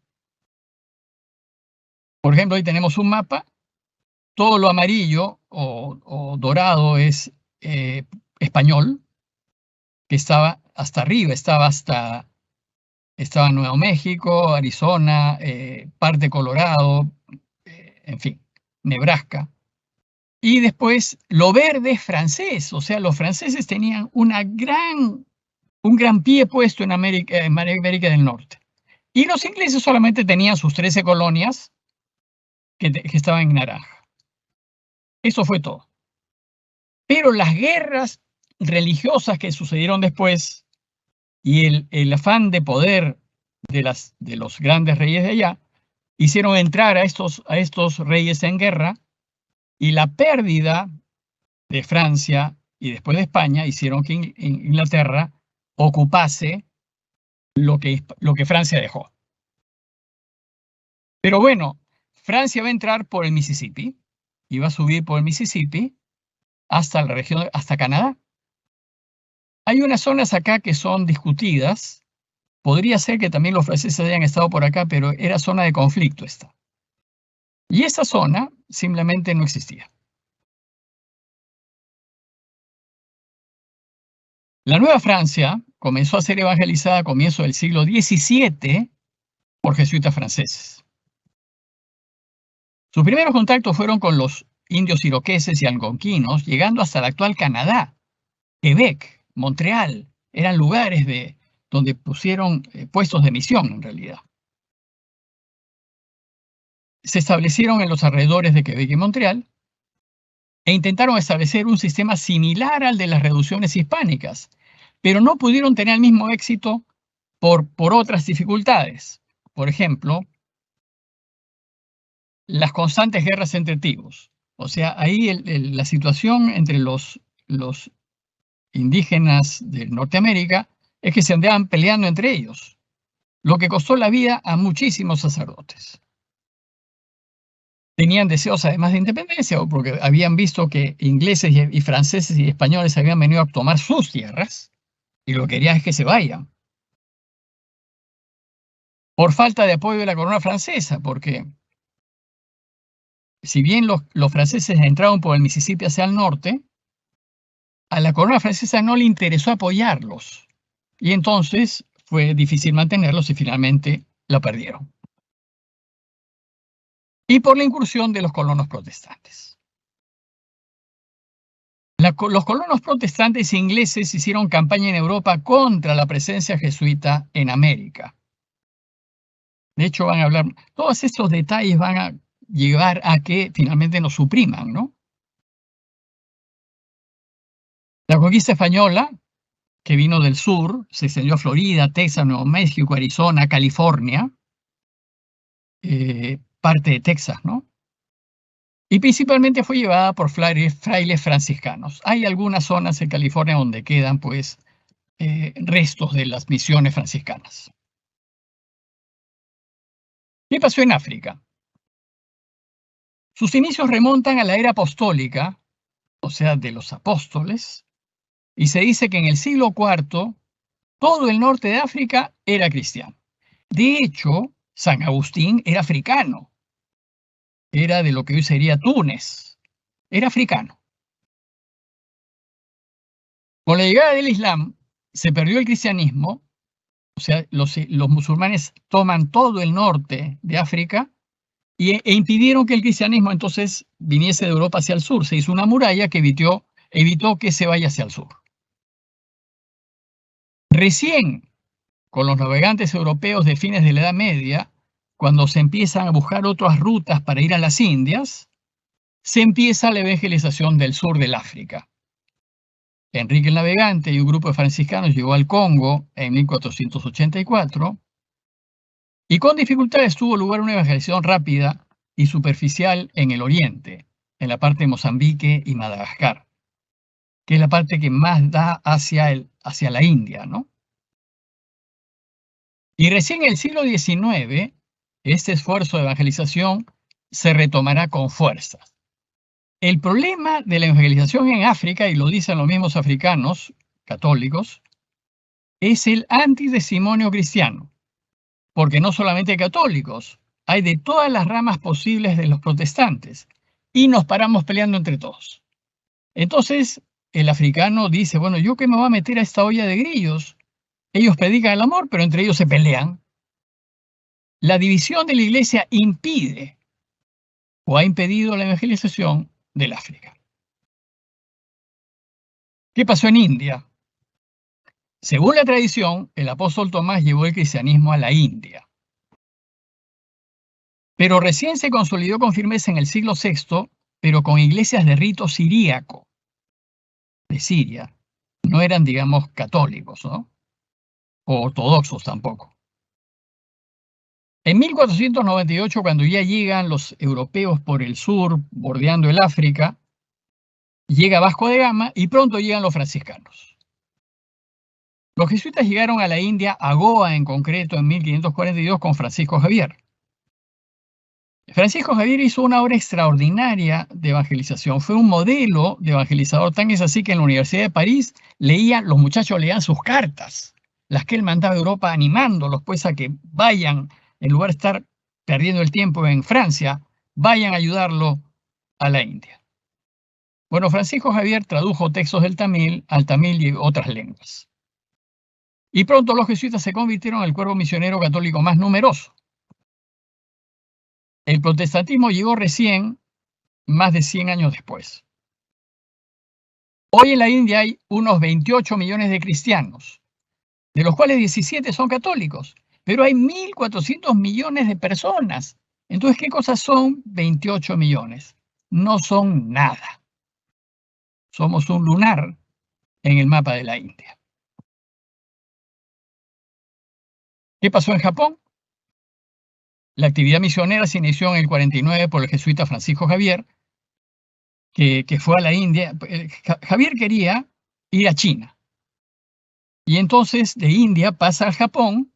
Por ejemplo, ahí tenemos un mapa. Todo lo amarillo o dorado es español, que estaba hasta arriba, estaba Nuevo México, Arizona, parte Colorado, en fin, Nebraska. Y después lo verde es francés, o sea, los franceses tenían un gran pie puesto en América del Norte. Y los ingleses solamente tenían sus 13 colonias que estaban en naranja. Eso fue todo. Pero las guerras religiosas que sucedieron después y el afán de poder de los grandes reyes de allá hicieron entrar a estos reyes en guerra, y la pérdida de Francia y después de España hicieron que Inglaterra ocupase lo que Francia dejó. Pero bueno, Francia va a entrar por el Mississippi y va a subir por el Mississippi hasta la región, hasta Canadá. Hay unas zonas acá que son discutidas. Podría ser que también los franceses hayan estado por acá, pero era zona de conflicto esta. Y esa zona simplemente no existía. La Nueva Francia comenzó a ser evangelizada a comienzos del siglo XVII por jesuitas franceses. Sus primeros contactos fueron con los indios iroqueses y algonquinos, llegando hasta el actual Canadá, Quebec, Montreal. Eran lugares donde pusieron puestos de misión, en realidad. Se establecieron en los alrededores de Quebec y Montreal e intentaron establecer un sistema similar al de las reducciones hispánicas, pero no pudieron tener el mismo éxito por otras dificultades. Por ejemplo, las constantes guerras entre tribus. O sea, ahí la situación entre los indígenas de Norteamérica es que se andaban peleando entre ellos, lo que costó la vida a muchísimos sacerdotes. Tenían deseos además de independencia, porque habían visto que ingleses y franceses y españoles habían venido a tomar sus tierras, y lo que querían es que se vayan. Por falta de apoyo de la corona francesa, porque si bien los franceses entraron por el Mississippi hacia el norte, a la corona francesa no le interesó apoyarlos, y entonces fue difícil mantenerlos y finalmente la perdieron. Y por la incursión de los colonos protestantes. Los colonos protestantes ingleses hicieron campaña en Europa contra la presencia jesuita en América. De hecho, van a hablar, todos estos detalles van a llevar a que finalmente nos supriman, ¿no? La conquista española, que vino del sur, se extendió a Florida, Texas, Nuevo México, Arizona, California, parte de Texas, ¿no? Y principalmente fue llevada por frailes franciscanos. Hay algunas zonas en California donde quedan, pues, restos de las misiones franciscanas. ¿Qué pasó en África? Sus inicios remontan a la era apostólica, o sea, de los apóstoles, y se dice que en el siglo IV todo el norte de África era cristiano. De hecho, San Agustín era africano, era de lo que hoy sería Túnez, era africano. Con la llegada del Islam se perdió el cristianismo, o sea, los musulmanes toman todo el norte de África e impidieron que el cristianismo entonces viniese de Europa hacia el sur. Se hizo una muralla que evitó que se vaya hacia el sur. Recién, con los navegantes europeos de fines de la Edad Media, cuando se empiezan a buscar otras rutas para ir a las Indias, se empieza la evangelización del sur del África. Enrique el Navegante y un grupo de franciscanos llegó al Congo en 1484 y con dificultades tuvo lugar una evangelización rápida y superficial en el oriente, en la parte de Mozambique y Madagascar, que es la parte que más da hacia la India, ¿no? Y recién en el siglo XIX, este esfuerzo de evangelización se retomará con fuerza. El problema de la evangelización en África, y lo dicen los mismos africanos católicos, es el antitestimonio cristiano, porque no solamente hay católicos, hay de todas las ramas posibles de los protestantes, y nos paramos peleando entre todos. Entonces, el africano dice, bueno, ¿yo qué me voy a meter a esta olla de grillos? Ellos predican el amor, pero entre ellos se pelean. La división de la iglesia impide o ha impedido la evangelización del África. ¿Qué pasó en India? Según la tradición, el apóstol Tomás llevó el cristianismo a la India. Pero recién se consolidó con firmeza en el siglo VI, pero con iglesias de rito siríaco, de Siria. No eran, digamos, católicos, ¿no? O ortodoxos tampoco. En 1498, cuando ya llegan los europeos por el sur, bordeando el África, llega Vasco de Gama y pronto llegan los franciscanos. Los jesuitas llegaron a la India, a Goa en concreto, en 1542 con Francisco Javier. Francisco Javier hizo una obra extraordinaria de evangelización. Fue un modelo de evangelizador, tan es así que en la Universidad de París los muchachos leían sus cartas, las que él mandaba a Europa, animándolos pues a que vayan, en lugar de estar perdiendo el tiempo en Francia, vayan a ayudarlo a la India. Bueno, Francisco Javier tradujo textos del tamil al tamil y otras lenguas. Y pronto los jesuitas se convirtieron en el cuerpo misionero católico más numeroso. El protestantismo llegó recién, más de 100 años después. Hoy en la India hay unos 28 millones de cristianos, de los cuales 17 son católicos, pero hay 1.400 millones de personas. Entonces, ¿qué cosas son 28 millones? No son nada. Somos un lunar en el mapa de la India. ¿Qué pasó en Japón? La actividad misionera se inició en el 49 por el jesuita Francisco Javier, que fue a la India. Javier quería ir a China. Y entonces de India pasa al Japón,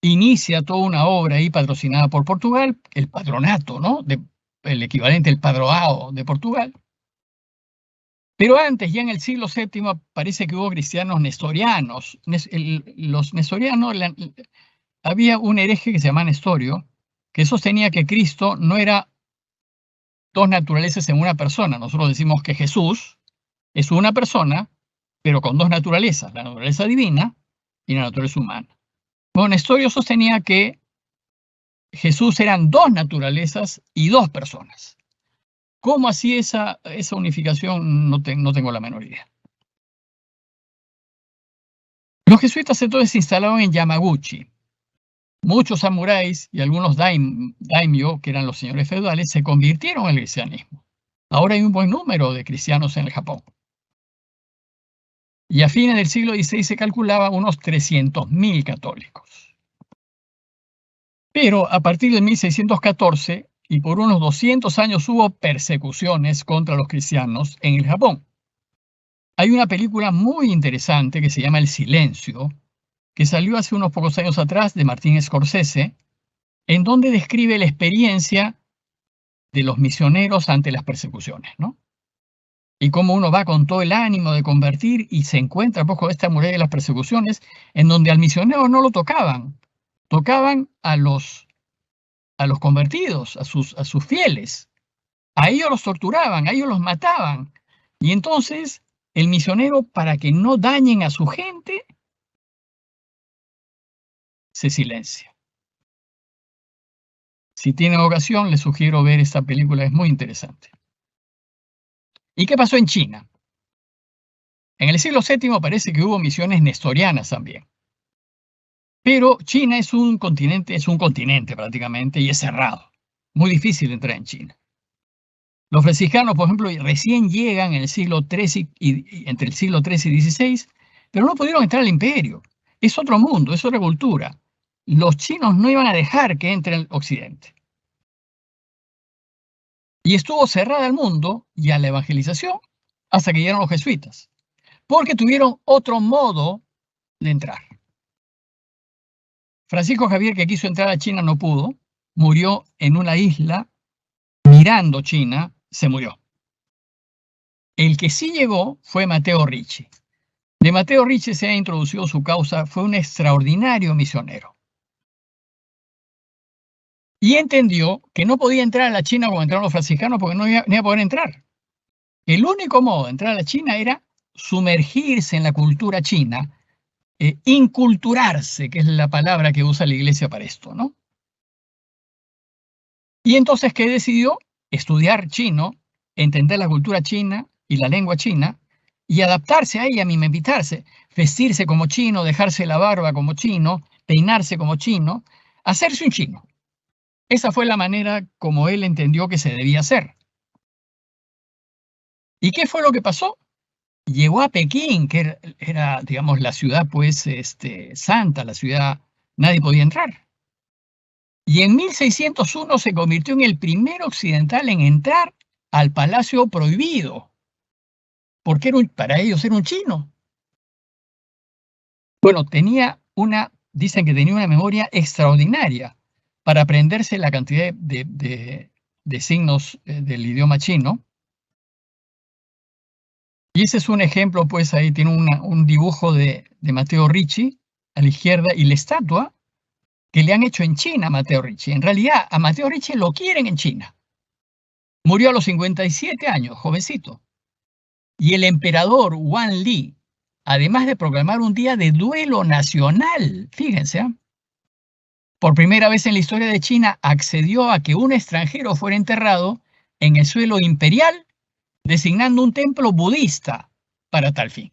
inicia toda una obra ahí patrocinada por Portugal, el patronato, ¿no? El equivalente al padroado de Portugal. Pero antes, ya en el siglo VII, parece que hubo cristianos nestorianos. Los nestorianos, había un hereje que se llama Nestorio, que sostenía que Cristo no era dos naturalezas en una persona. Nosotros decimos que Jesús es una persona, pero con dos naturalezas, la naturaleza divina y la naturaleza humana. Bueno, Nestorio sostenía que Jesús eran dos naturalezas y dos personas. ¿Cómo hacía esa unificación? No tengo la menor idea. Los jesuitas entonces se instalaron en Yamaguchi. Muchos samuráis y algunos daimyo, que eran los señores feudales, se convirtieron al cristianismo. Ahora hay un buen número de cristianos en el Japón. Y a fines del siglo XVI se calculaba unos 300.000 católicos. Pero a partir de 1614 y por unos 200 años hubo persecuciones contra los cristianos en el Japón. Hay una película muy interesante que se llama El Silencio, que salió hace unos pocos años atrás de Martin Scorsese, en donde describe la experiencia de los misioneros ante las persecuciones, ¿no? y cómo uno va con todo el ánimo de convertir y se encuentra pues, con esta muralla de las persecuciones, en donde al misionero no lo tocaban, tocaban a los convertidos, a sus fieles. A ellos los torturaban, a ellos los mataban. Y entonces el misionero, para que no dañen a su gente, se silencia. Si tienen ocasión, les sugiero ver esta película, es muy interesante. ¿Y qué pasó en China? En el siglo VII parece que hubo misiones nestorianas también. Pero China es un continente prácticamente, y es cerrado. Muy difícil entrar en China. Los franciscanos, por ejemplo, recién llegan en el siglo XIII y entre el siglo XIII y XVI, pero no pudieron entrar al imperio. Es otro mundo, es otra cultura. Los chinos no iban a dejar que entre al occidente. Y estuvo cerrada al mundo y a la evangelización hasta que llegaron los jesuitas, porque tuvieron otro modo de entrar. Francisco Javier, que quiso entrar a China, no pudo, murió en una isla mirando China, se murió. El que sí llegó fue Matteo Ricci. De Matteo Ricci se ha introducido su causa, fue un extraordinario misionero. Y entendió que no podía entrar a la China como entraron los franciscanos porque no iba a poder entrar. El único modo de entrar a la China era sumergirse en la cultura china, inculturarse, que es la palabra que usa la iglesia para esto, ¿no? Y entonces, ¿qué decidió? Estudiar chino, entender la cultura china y la lengua china, y adaptarse a ella, mimetizarse, vestirse como chino, dejarse la barba como chino, peinarse como chino, hacerse un chino. Esa fue la manera como él entendió que se debía hacer. ¿Y qué fue lo que pasó? Llegó a Pekín, que era digamos, la ciudad pues santa, la ciudad, nadie podía entrar. Y en 1601 se convirtió en el primer occidental en entrar al Palacio Prohibido, porque para ellos era un chino. Bueno, dicen que tenía una memoria extraordinaria para aprenderse la cantidad de signos del idioma chino. Y ese es un ejemplo, pues ahí tiene un dibujo de Matteo Ricci a la izquierda y la estatua que le han hecho en China a Matteo Ricci. En realidad, a Matteo Ricci lo quieren en China. Murió a los 57 años, jovencito. Y el emperador Wan Li, además de proclamar un día de duelo nacional, fíjense, por primera vez en la historia de China accedió a que un extranjero fuera enterrado en el suelo imperial, designando un templo budista para tal fin.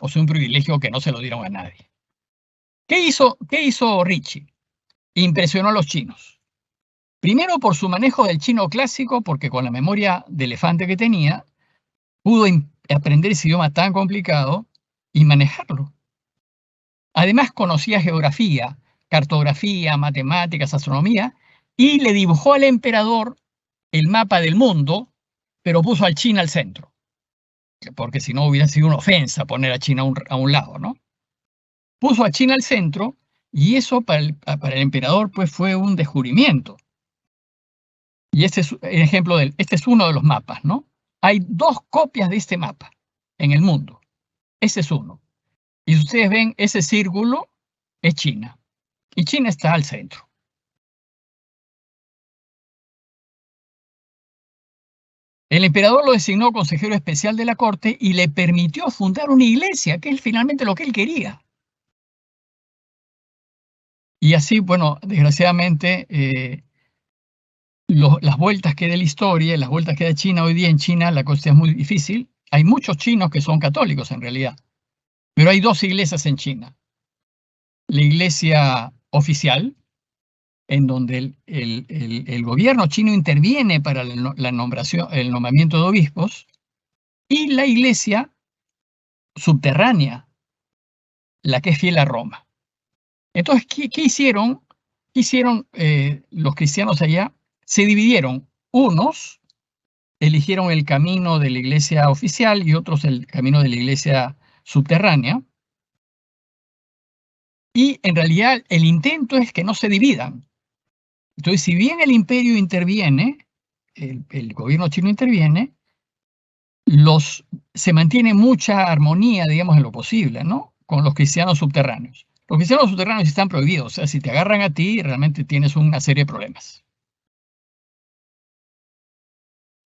O sea, un privilegio que no se lo dieron a nadie. ¿Qué hizo Ricci? Impresionó a los chinos. Primero por su manejo del chino clásico, porque con la memoria de elefante que tenía, pudo aprender ese idioma tan complicado y manejarlo. Además conocía geografía, cartografía, matemáticas, astronomía, y le dibujó al emperador el mapa del mundo, pero puso a China al centro, porque si no hubiera sido una ofensa poner a China a un lado, ¿no? Puso a China al centro y eso para el emperador pues fue un descubrimiento. Y este es el ejemplo este es uno de los mapas, ¿no? Hay 2 copias de este mapa en el mundo. Ese es uno. Y si ustedes ven, ese círculo es China. Y China está al centro. El emperador lo designó consejero especial de la corte y le permitió fundar una iglesia, que es finalmente lo que él quería. Y así, bueno, desgraciadamente, las vueltas que da la historia, las vueltas que da China hoy día en China, la cosa es muy difícil. Hay muchos chinos que son católicos en realidad, pero hay 2 iglesias en China. La iglesia oficial, en donde el gobierno chino interviene para el nombramiento de obispos, y la iglesia subterránea, la que es fiel a Roma. Entonces, ¿qué hicieron? Los cristianos allá? Se dividieron. Unos eligieron el camino de la iglesia oficial y otros el camino de la iglesia subterránea. Y en realidad el intento es que no se dividan. Entonces, si bien el imperio interviene, el gobierno chino interviene, se mantiene mucha armonía, digamos, en lo posible, ¿no? Con los cristianos subterráneos. Los cristianos subterráneos están prohibidos, o sea, si te agarran a ti, realmente tienes una serie de problemas.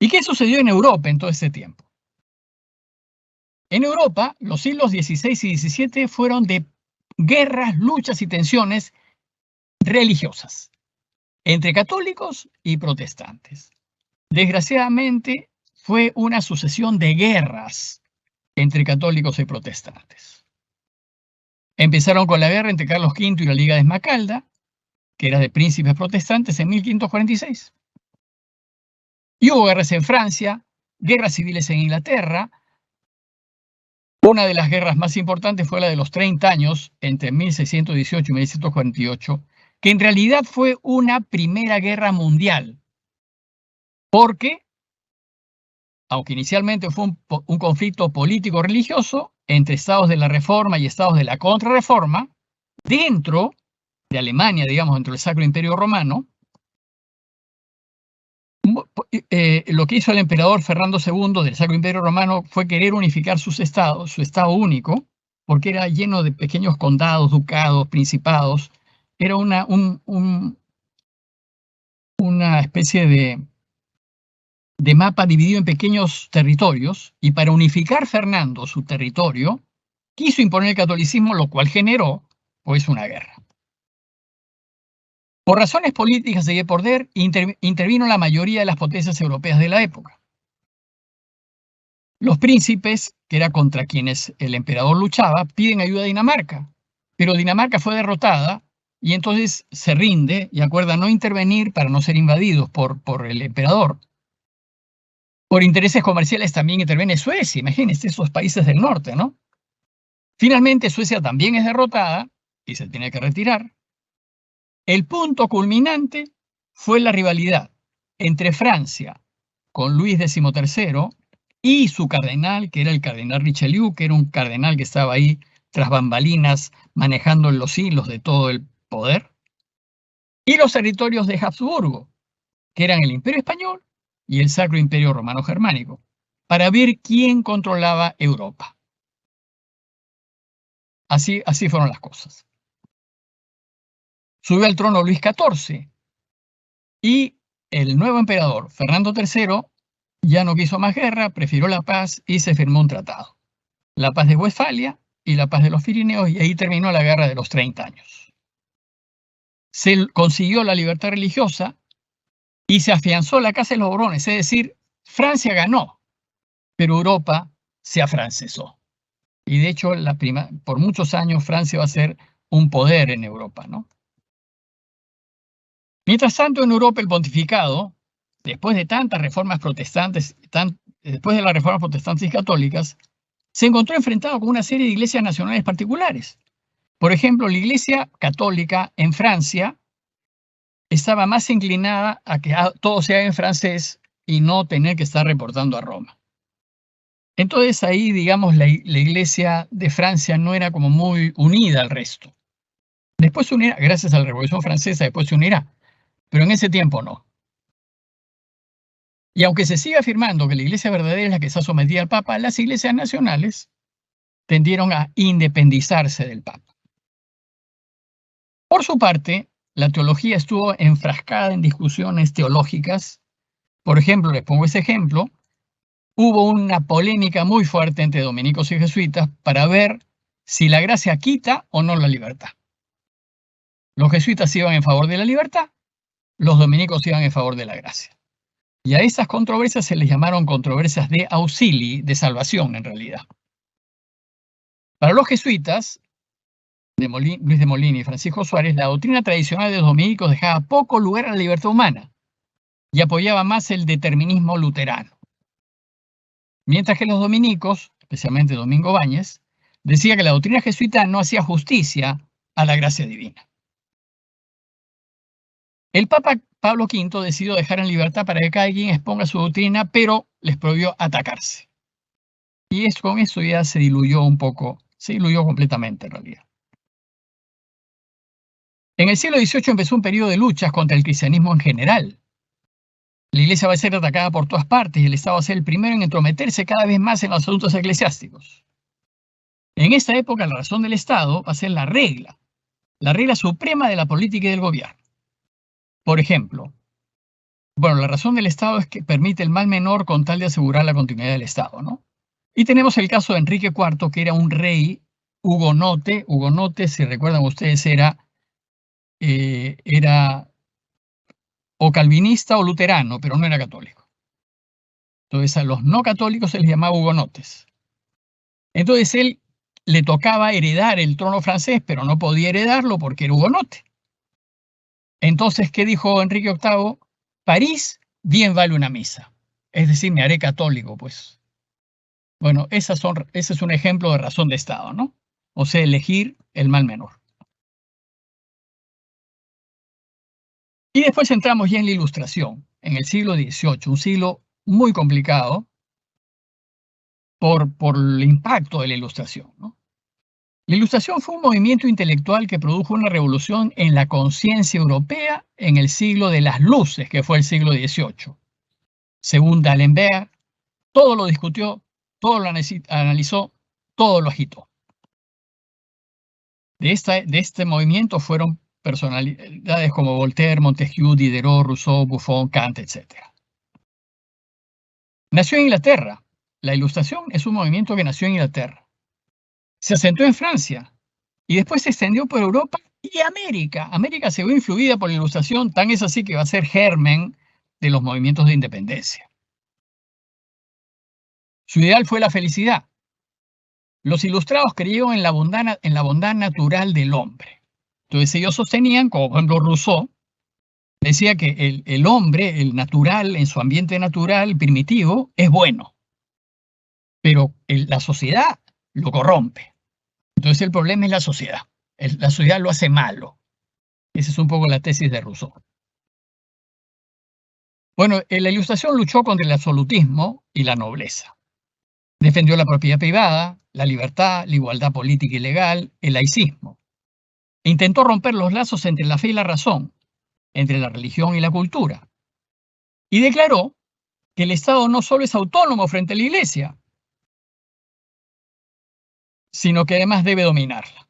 ¿Y qué sucedió en Europa en todo este tiempo? En Europa, los siglos XVI y XVII fueron de guerras, luchas y tensiones religiosas entre católicos y protestantes. Desgraciadamente, fue una sucesión de guerras entre católicos y protestantes. Empezaron con la guerra entre Carlos V y la Liga de Esmacalda, que era de príncipes protestantes, en 1546. Y hubo guerras en Francia, guerras civiles en Inglaterra. Una de las guerras más importantes fue la de los 30 años, entre 1618 y 1648, que en realidad fue una primera guerra mundial, porque, aunque inicialmente fue un conflicto político-religioso entre estados de la Reforma y estados de la Contrarreforma, dentro de Alemania, digamos, dentro del Sacro Imperio Romano, lo que hizo el emperador Fernando II del Sacro Imperio Romano fue querer unificar sus estados, su estado único, porque era lleno de pequeños condados, ducados, principados. Era una especie de mapa dividido en pequeños territorios, y para unificar Fernando su territorio, quiso imponer el catolicismo, lo cual generó, pues, una guerra. Por razones políticas y de poder, intervino la mayoría de las potencias europeas de la época. Los príncipes, que era contra quienes el emperador luchaba, piden ayuda a Dinamarca, pero Dinamarca fue derrotada y entonces se rinde y acuerda no intervenir para no ser invadidos por el emperador. Por intereses comerciales también interviene Suecia, imagínense esos países del norte, ¿no? Finalmente Suecia también es derrotada y se tiene que retirar. El punto culminante fue la rivalidad entre Francia con Luis XIII y su cardenal, que era el cardenal Richelieu, que era un cardenal que estaba ahí tras bambalinas manejando los hilos de todo el poder, y los territorios de Habsburgo, que eran el Imperio Español y el Sacro Imperio Romano Germánico, para ver quién controlaba Europa. Así fueron las cosas. Subió al trono Luis XIV y el nuevo emperador, Fernando III, ya no quiso más guerra, prefirió la paz y se firmó un tratado. La paz de Westfalia y la paz de los Pirineos, y ahí terminó la guerra de los 30 años. Se consiguió la libertad religiosa y se afianzó la Casa de los Borbones, es decir, Francia ganó, pero Europa se afrancesó. Y de hecho, por muchos años Francia va a ser un poder en Europa, ¿no? Mientras tanto, en Europa el pontificado, después de tantas reformas protestantes, después de las reformas protestantes y católicas, se encontró enfrentado con una serie de iglesias nacionales particulares. Por ejemplo, la Iglesia Católica en Francia estaba más inclinada a que todo se haga en francés y no tener que estar reportando a Roma. Entonces ahí, digamos, la Iglesia de Francia no era como muy unida al resto. Después se unirá, gracias a la Revolución Francesa, después se unirá, pero en ese tiempo no. Y aunque se siga afirmando que la Iglesia verdadera es la que está sometida al Papa, las iglesias nacionales tendieron a independizarse del Papa. Por su parte, la teología estuvo enfrascada en discusiones teológicas. Por ejemplo, les pongo ese ejemplo, hubo una polémica muy fuerte entre dominicos y jesuitas para ver si la gracia quita o no la libertad. Los jesuitas iban en favor de la libertad, los dominicos iban en favor de la gracia. Y a esas controversias se les llamaron controversias de auxili, de salvación en realidad. Para los jesuitas, Luis de Molina y Francisco Suárez, la doctrina tradicional de los dominicos dejaba poco lugar a la libertad humana y apoyaba más el determinismo luterano. Mientras que los dominicos, especialmente Domingo Báñez, decía que la doctrina jesuita no hacía justicia a la gracia divina. El Papa Pablo V decidió dejar en libertad para que cada quien exponga su doctrina, pero les prohibió atacarse. Y con eso ya se diluyó un poco, se diluyó completamente en realidad. En el siglo XVIII empezó un periodo de luchas contra el cristianismo en general. La Iglesia va a ser atacada por todas partes y el Estado va a ser el primero en entrometerse cada vez más en los asuntos eclesiásticos. En esta época, la razón del Estado va a ser la regla suprema de la política y del gobierno. Por ejemplo, bueno, la razón del Estado es que permite el mal menor con tal de asegurar la continuidad del Estado, ¿no? Y tenemos el caso de Enrique IV, que era un rey hugonote. Hugonote, si recuerdan ustedes, era o calvinista o luterano, pero no era católico. Entonces a los no católicos se les llamaba hugonotes. Entonces él le tocaba heredar el trono francés, pero no podía heredarlo porque era hugonote. Entonces, ¿qué dijo Enrique VIII? París bien vale una misa. Es decir, me haré católico, pues. Bueno, ese es un ejemplo de razón de Estado, ¿no? O sea, elegir el mal menor. Y después entramos ya en la Ilustración, en el siglo XVIII, un siglo muy complicado por el impacto de la Ilustración, ¿no? La Ilustración fue un movimiento intelectual que produjo una revolución en la conciencia europea en el siglo de las luces, que fue el siglo XVIII. Según D'Alembert, todo lo discutió, todo lo analizó, todo lo agitó. De este movimiento fueron personalidades como Voltaire, Montesquieu, Diderot, Rousseau, Buffon, Kant, etc. Nació en Inglaterra. La Ilustración es un movimiento que nació en Inglaterra. Se asentó en Francia y después se extendió por Europa y América. América se vio influida por la Ilustración, tan es así que va a ser germen de los movimientos de independencia. Su ideal fue la felicidad. Los ilustrados creyeron en la bondad natural del hombre. Entonces ellos sostenían, como por ejemplo Rousseau, decía que el hombre, el natural, en su ambiente natural, primitivo, es bueno, pero la sociedad lo corrompe. Entonces el problema es la sociedad. La sociedad lo hace malo. Esa es un poco la tesis de Rousseau. Bueno, la Ilustración luchó contra el absolutismo y la nobleza. Defendió la propiedad privada, la libertad, la igualdad política y legal, el laicismo. E intentó romper los lazos entre la fe y la razón, entre la religión y la cultura. Y declaró que el Estado no solo es autónomo frente a la Iglesia, sino que además debe dominarla.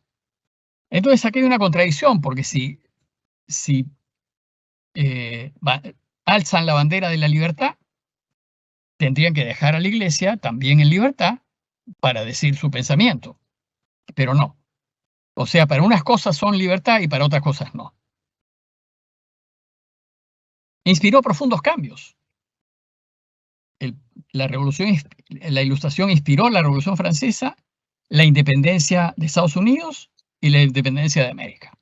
Entonces aquí hay una contradicción, porque si alzan la bandera de la libertad, tendrían que dejar a la Iglesia también en libertad para decir su pensamiento, pero no. O sea, para unas cosas son libertad y para otras cosas no. Inspiró profundos cambios. La Ilustración inspiró la Revolución Francesa, la independencia de Estados Unidos y la independencia de América.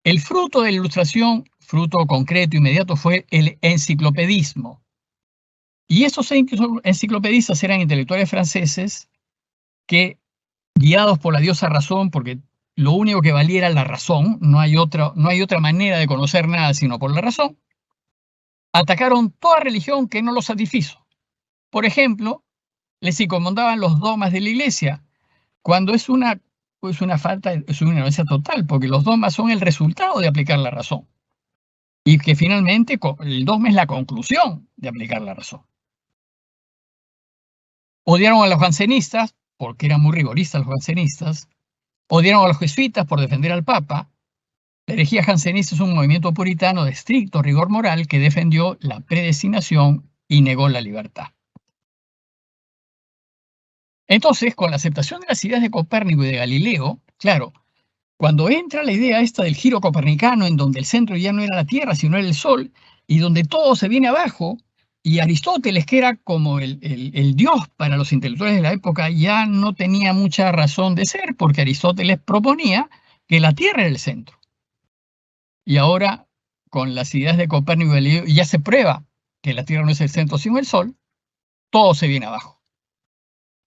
El fruto de la Ilustración, fruto concreto, inmediato, fue el enciclopedismo. Y esos enciclopedistas eran intelectuales franceses que, guiados por la diosa razón, porque lo único que valía era la razón, no hay otra manera de conocer nada sino por la razón, atacaron toda religión que no los satisfizo. Por ejemplo, les incomodaban los dogmas de la Iglesia, cuando es una ignorancia total, porque los dogmas son el resultado de aplicar la razón. Y que finalmente el dogma es la conclusión de aplicar la razón. Odiaron a los jansenistas, porque eran muy rigoristas los jansenistas. Odiaron a los jesuitas por defender al Papa. La herejía jansenista es un movimiento puritano de estricto rigor moral que defendió la predestinación y negó la libertad. Entonces, con la aceptación de las ideas de Copérnico y de Galileo, claro, cuando entra la idea esta del giro copernicano, en donde el centro ya no era la Tierra, sino era el Sol, y donde todo se viene abajo, y Aristóteles, que era como el dios para los intelectuales de la época, ya no tenía mucha razón de ser, porque Aristóteles proponía que la Tierra era el centro. Y ahora, con las ideas de Copérnico y Galileo, ya se prueba que la Tierra no es el centro, sino el Sol, todo se viene abajo.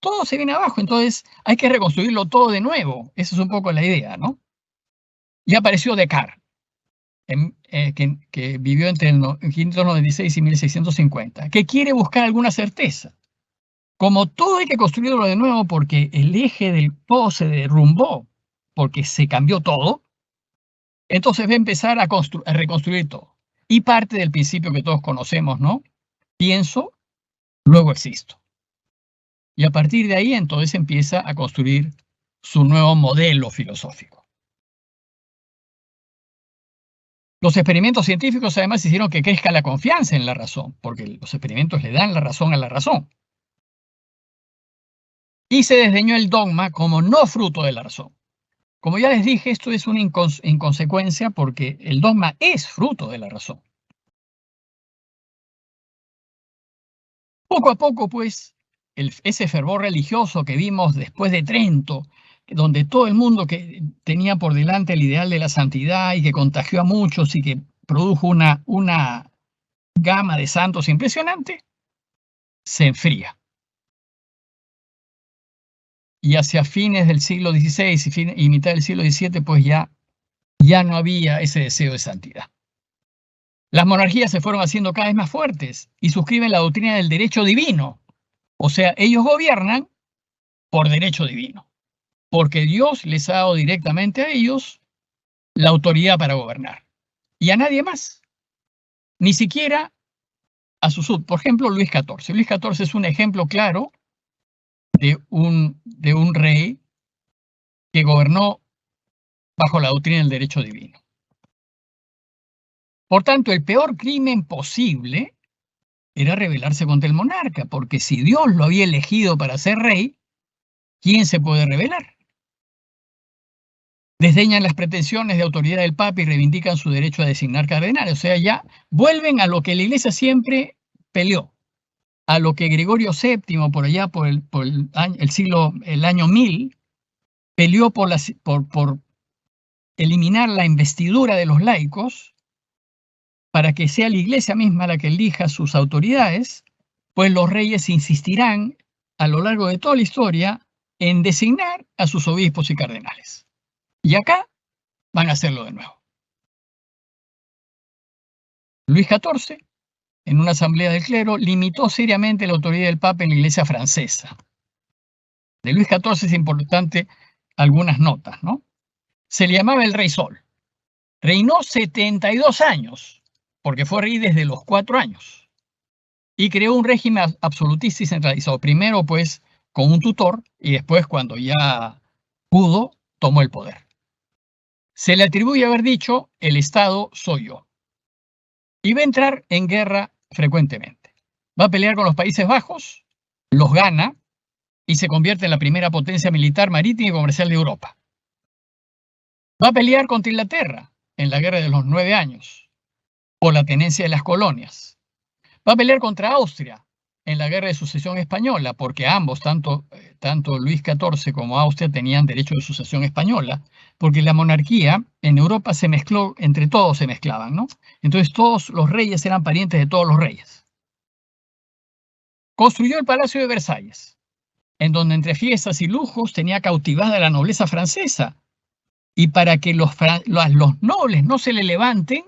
Todo se viene abajo, entonces hay que reconstruirlo todo de nuevo. Esa es un poco la idea, ¿no? Y apareció Descartes, que vivió entre el 596 y 1650, que quiere buscar alguna certeza. Como todo hay que construirlo de nuevo porque el eje del todo se derrumbó, porque se cambió todo, entonces va a empezar a reconstruir todo. y parte del principio que todos conocemos, ¿no? Pienso, luego existo. Y a partir de ahí, entonces, empieza a construir su nuevo modelo filosófico. Los experimentos científicos, además, hicieron que crezca la confianza en la razón, porque los experimentos le dan la razón a la razón. Y se desdeñó el dogma como no fruto de la razón. Como ya les dije, esto es una inconsecuencia porque el dogma es fruto de la razón. Poco a poco, pues, ese fervor religioso que vimos después de Trento, donde todo el mundo que tenía por delante el ideal de la santidad y que contagió a muchos y que produjo una gama de santos impresionante, se enfría. Y hacia fines del siglo XVI y mitad del siglo XVII, pues ya no había ese deseo de santidad. Las monarquías se fueron haciendo cada vez más fuertes y suscriben la doctrina del derecho divino. O sea, ellos gobiernan por derecho divino, porque Dios les ha dado directamente a ellos la autoridad para gobernar. Y a nadie más, ni siquiera a su sud. Por ejemplo, Luis XIV. Luis XIV es un ejemplo claro de un rey que gobernó bajo la doctrina del derecho divino. Por tanto, el peor crimen posible era rebelarse contra el monarca, porque si Dios lo había elegido para ser rey, ¿quién se puede rebelar? Desdeñan las pretensiones de autoridad del Papa y reivindican su derecho a designar cardenales. O sea, ya vuelven a lo que la Iglesia siempre peleó, a lo que Gregorio VII, por allá por el año 1000, peleó por eliminar la investidura de los laicos para que sea la Iglesia misma la que elija sus autoridades, pues los reyes insistirán a lo largo de toda la historia en designar a sus obispos y cardenales. Y acá van a hacerlo de nuevo. Luis XIV, en una asamblea del clero, limitó seriamente la autoridad del Papa en la Iglesia francesa. De Luis XIV es importante algunas notas, ¿no? Se le llamaba el Rey Sol. Reinó 72 años, porque fue rey desde los 4 años. Y creó un régimen absolutista y centralizado. Primero, pues, con un tutor, y después, cuando ya pudo, tomó el poder. Se le atribuye haber dicho, el Estado soy yo. Y va a entrar en guerra frecuentemente. Va a pelear con los Países Bajos, los gana y se convierte en la primera potencia militar, marítima y comercial de Europa. Va a pelear contra Inglaterra en la Guerra de los 9 años, por la tenencia de las colonias. Va a pelear contra Austria en la Guerra de Sucesión Española, porque ambos, tanto Luis XIV como Austria, tenían derecho de sucesión española, porque la monarquía en Europa se mezcló, entre todos se mezclaban, ¿no? Entonces todos los reyes eran parientes de todos los reyes. Construyó el Palacio de Versalles, en donde entre fiestas y lujos tenía cautivada a la nobleza francesa, y para que los nobles no se le levanten,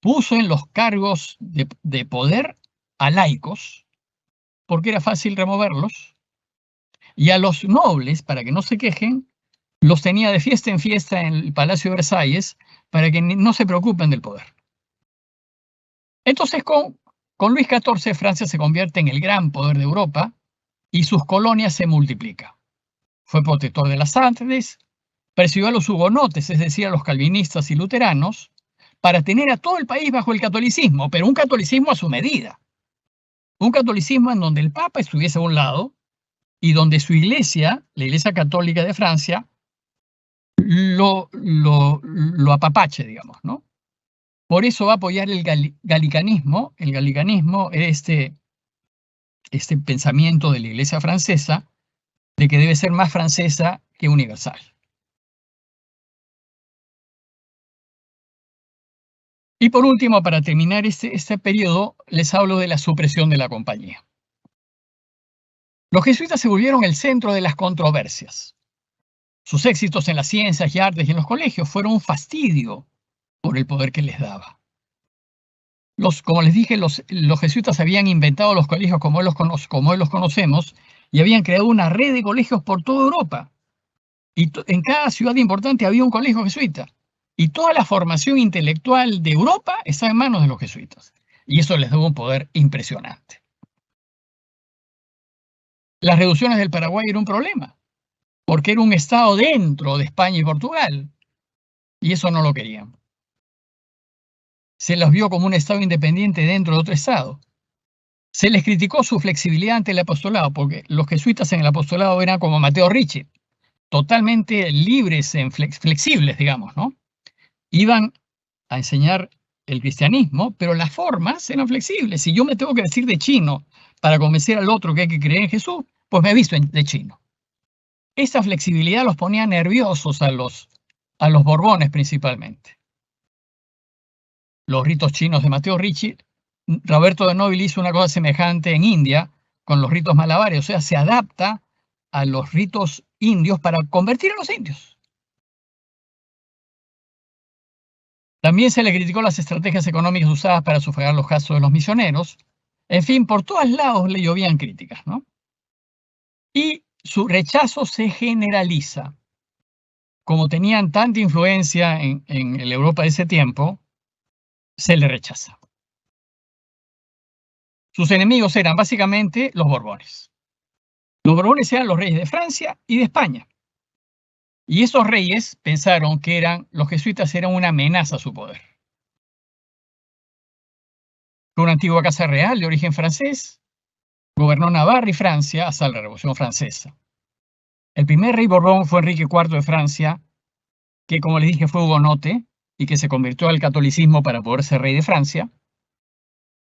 puso en los cargos de poder a laicos, porque era fácil removerlos, y a los nobles, para que no se quejen, los tenía de fiesta en fiesta en el Palacio de Versalles, para que no se preocupen del poder. Entonces, con Luis XIV, Francia se convierte en el gran poder de Europa, y sus colonias se multiplican. Fue protector de las artes, persiguió a los hugonotes, es decir, a los calvinistas y luteranos, para tener a todo el país bajo el catolicismo, pero un catolicismo a su medida. Un catolicismo en donde el Papa estuviese a un lado y donde su iglesia, la Iglesia Católica de Francia, lo apapache, digamos, ¿no? Por eso va a apoyar el galicanismo. El galicanismo es este pensamiento de la Iglesia francesa de que debe ser más francesa que universal. Y por último, para terminar este periodo, les hablo de la supresión de la compañía. Los jesuitas se volvieron el centro de las controversias. Sus éxitos en las ciencias y artes y en los colegios fueron un fastidio por el poder que les daba. Como les dije, los jesuitas habían inventado los colegios como hoy los conocemos y habían creado una red de colegios por toda Europa. Y en cada ciudad importante había un colegio jesuita. y toda la formación intelectual de Europa estaba en manos de los jesuitas. Y eso les daba un poder impresionante. Las reducciones del Paraguay eran un problema, porque era un estado dentro de España y Portugal, y eso no lo querían. Se los vio como un estado independiente dentro de otro estado. Se les criticó su flexibilidad ante el apostolado, porque los jesuitas en el apostolado eran como Mateo Ricci, totalmente libres, flexibles, digamos, ¿no? Iban a enseñar el cristianismo, pero las formas eran flexibles. Si yo me tengo que decir de chino para convencer al otro que hay que creer en Jesús, pues me he visto de chino. Esta flexibilidad los ponía nerviosos a los Borbones principalmente. Los ritos chinos de Mateo Ricci, Roberto de Nobile hizo una cosa semejante en India con los ritos malabares, o sea, se adapta a los ritos indios para convertir a los indios. También se le criticó las estrategias económicas usadas para sufragar los gastos de los misioneros. En fin, por todos lados le llovían críticas, ¿no? Y su rechazo se generaliza. Como tenían tanta influencia en la Europa de ese tiempo, se le rechaza. Sus enemigos eran básicamente los Borbones. Los Borbones eran los reyes de Francia y de España. Y esos reyes pensaron que los jesuitas eran una amenaza a su poder. Fue una antigua casa real de origen francés, gobernó Navarra y Francia hasta la Revolución Francesa. El primer rey Borbón fue Enrique IV de Francia, que como les dije fue hugonote y que se convirtió al catolicismo para poder ser rey de Francia,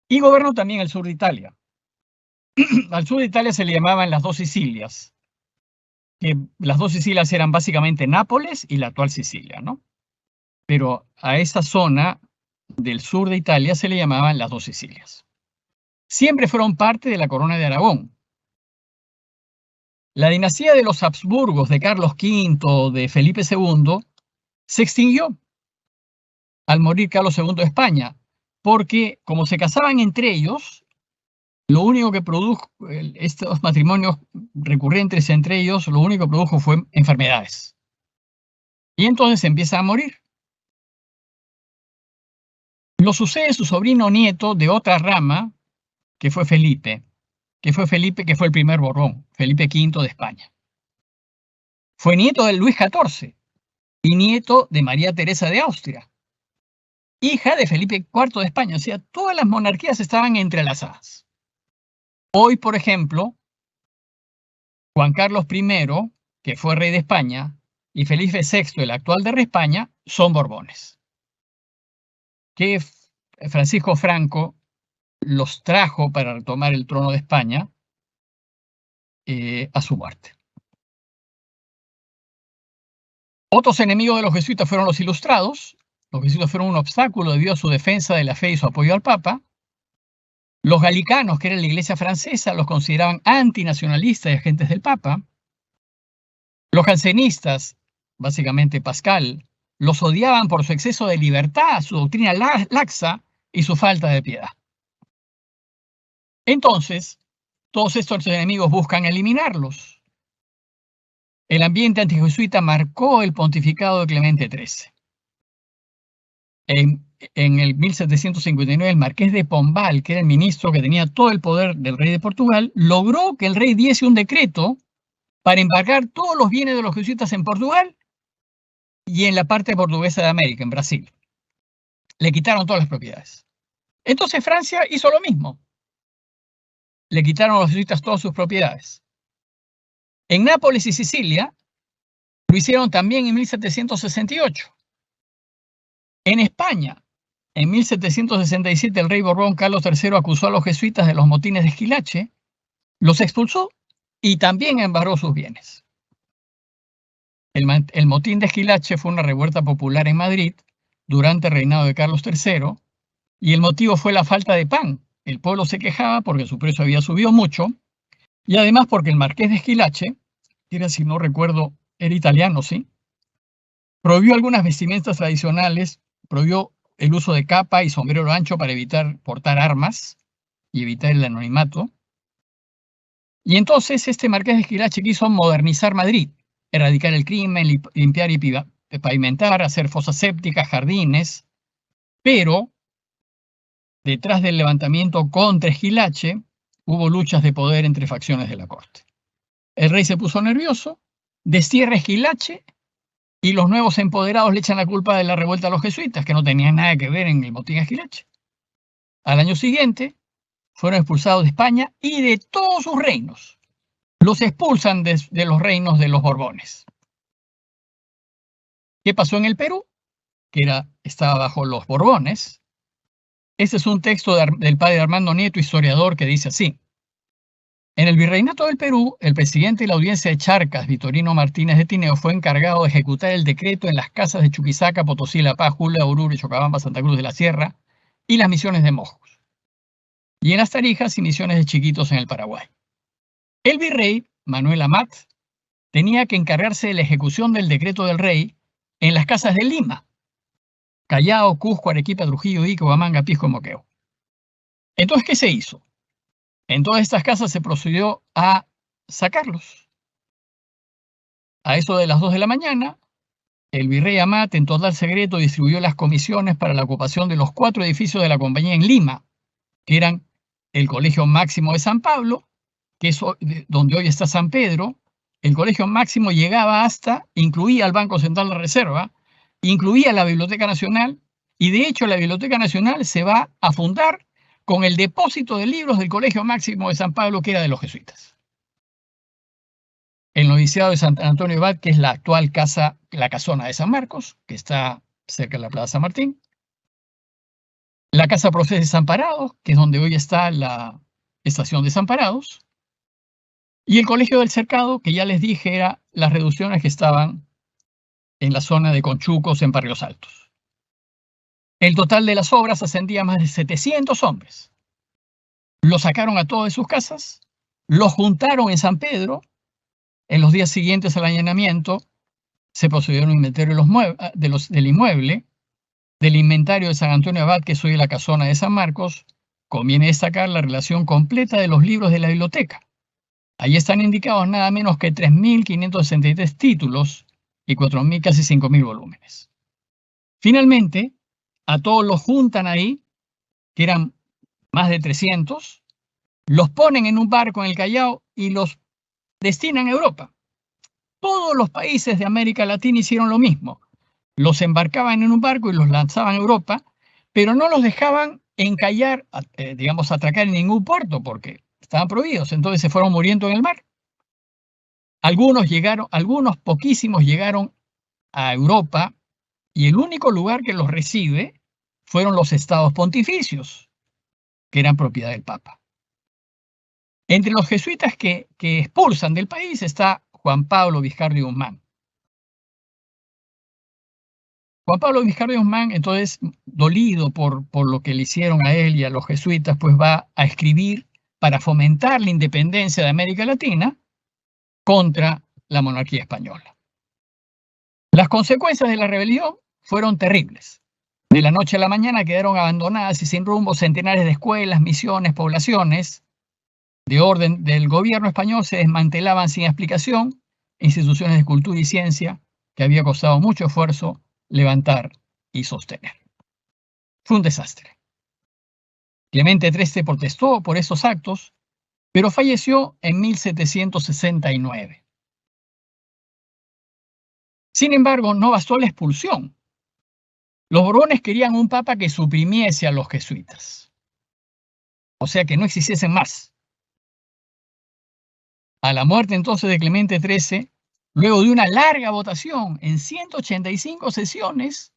y gobernó también el sur de Italia. Al sur de Italia se le llamaban las dos Sicilias, que las dos Sicilias eran básicamente Nápoles y la actual Sicilia, ¿no? Pero a esa zona del sur de Italia se le llamaban las dos Sicilias. Siempre fueron parte de la corona de Aragón. La dinastía de los Habsburgos, de Carlos V, de Felipe II, se extinguió al morir Carlos II de España, porque como se casaban entre ellos, lo único que produjo estos matrimonios recurrentes entre ellos, lo único que produjo fue enfermedades. Y entonces empieza a morir. Lo sucede su sobrino nieto de otra rama, que fue Felipe, que fue el primer Borbón, Felipe V de España. Fue nieto de Luis XIV y nieto de María Teresa de Austria, hija de Felipe IV de España. O sea, todas las monarquías estaban entrelazadas. Hoy, por ejemplo, Juan Carlos I, que fue rey de España, y Felipe VI, el actual de España, son Borbones. Que Francisco Franco los trajo para retomar el trono de España a su muerte. Otros enemigos de los jesuitas fueron los ilustrados. Los jesuitas fueron un obstáculo debido a su defensa de la fe y su apoyo al Papa. Los galicanos, que era la iglesia francesa, los consideraban antinacionalistas y agentes del Papa. Los jansenistas, básicamente Pascal, los odiaban por su exceso de libertad, su doctrina laxa y su falta de piedad. Entonces, todos estos enemigos buscan eliminarlos. El ambiente antijesuita marcó el pontificado de Clemente XIII. En el 1759, el marqués de Pombal, que era el ministro que tenía todo el poder del rey de Portugal, logró que el rey diese un decreto para embargar todos los bienes de los jesuitas en Portugal y en la parte portuguesa de América, en Brasil. Le quitaron todas las propiedades. Entonces Francia hizo lo mismo. Le quitaron a los jesuitas todas sus propiedades. En Nápoles y Sicilia lo hicieron también en 1768. En España, en 1767, el rey Borbón Carlos III acusó a los jesuitas de los motines de Esquilache, los expulsó y también embargó sus bienes. El motín de Esquilache fue una revuelta popular en Madrid durante el reinado de Carlos III y el motivo fue la falta de pan. El pueblo se quejaba porque su precio había subido mucho y además porque el marqués de Esquilache, que era, si no recuerdo, era italiano, ¿sí? Prohibió algunas vestimentas tradicionales, prohibió el uso de capa y sombrero ancho para evitar portar armas y evitar el anonimato. Y entonces este marqués de Esquilache quiso modernizar Madrid, erradicar el crimen, limpiar y pavimentar, hacer fosas sépticas, jardines, pero detrás del levantamiento contra Esquilache hubo luchas de poder entre facciones de la corte. El rey se puso nervioso, destierra a Esquilache y los nuevos empoderados le echan la culpa de la revuelta a los jesuitas, que no tenían nada que ver en el motín a Esquilache. Al año siguiente fueron expulsados de España y de todos sus reinos. Los expulsan de los reinos de los Borbones. ¿Qué pasó en el Perú? Que estaba bajo los Borbones. Este es un texto del padre Armando Nieto, historiador, que dice así: en el virreinato del Perú, el presidente de la audiencia de Charcas, Vitorino Martínez de Tineo, fue encargado de ejecutar el decreto en las casas de Chuquisaca, Potosí, La Paz, Jula, Oruro, Chocabamba, Santa Cruz de la Sierra y las misiones de Mojos, y en las Tarijas y misiones de Chiquitos en el Paraguay. El virrey, Manuel Amat, tenía que encargarse de la ejecución del decreto del rey en las casas de Lima, Callao, Cusco, Arequipa, Trujillo, Ica, Huamanga, Pisco y Moquegua. Entonces, ¿qué se hizo? En todas estas casas se procedió a sacarlos. A eso de las 2 de la mañana, el virrey Amat, en total secreto, distribuyó las comisiones para la ocupación de los 4 edificios de la compañía en Lima, que eran el Colegio Máximo de San Pablo, que es donde hoy está San Pedro. El Colegio Máximo llegaba hasta, incluía el Banco Central de Reserva, incluía la Biblioteca Nacional, y de hecho la Biblioteca Nacional se va a fundar con el depósito de libros del Colegio Máximo de San Pablo, que era de los jesuitas. El noviciado de San Antonio de Abad, que es la actual casa, la casona de San Marcos, que está cerca de la Plaza San Martín. La Casa Procés de Desamparados, que es donde hoy está la estación de Desamparados. Y el Colegio del Cercado, que ya les dije, era las reducciones que estaban en la zona de Conchucos, en Barrios Altos. El total de las obras ascendía a más de 700 hombres. Los sacaron a todos de sus casas, los juntaron en San Pedro. En los días siguientes al allanamiento se procedieron a inventario del inmueble. Del inventario de San Antonio Abad, que es hoy la casona de San Marcos, conviene destacar la relación completa de los libros de la biblioteca. Allí están indicados nada menos que 3.563 títulos y 4.000, casi 5.000 volúmenes. Finalmente, a todos los juntan ahí, que eran más de 300, los ponen en un barco en el Callao y los destinan a Europa. Todos los países de América Latina hicieron lo mismo. Los embarcaban en un barco y los lanzaban a Europa, pero no los dejaban encallar, atracar en ningún puerto porque estaban prohibidos. Entonces se fueron muriendo en el mar. Algunos poquísimos llegaron a Europa, y el único lugar que los recibe fueron los estados pontificios, que eran propiedad del Papa. Entre los jesuitas que expulsan del país está Juan Pablo Vizcarra Guzmán. Juan Pablo Vizcarra Guzmán, entonces, dolido por lo que le hicieron a él y a los jesuitas, pues va a escribir para fomentar la independencia de América Latina contra la monarquía española. Las consecuencias de la rebelión fueron terribles. De la noche a la mañana quedaron abandonadas y sin rumbo centenares de escuelas, misiones, poblaciones. De orden del gobierno español se desmantelaban sin explicación instituciones de cultura y ciencia que había costado mucho esfuerzo levantar y sostener. Fue un desastre. Clemente XIII protestó por estos actos, pero falleció en 1769. Sin embargo, no bastó la expulsión. Los Borbones querían un papa que suprimiese a los jesuitas, o sea, que no existiesen más. A la muerte entonces de Clemente XIII, luego de una larga votación en 185 sesiones,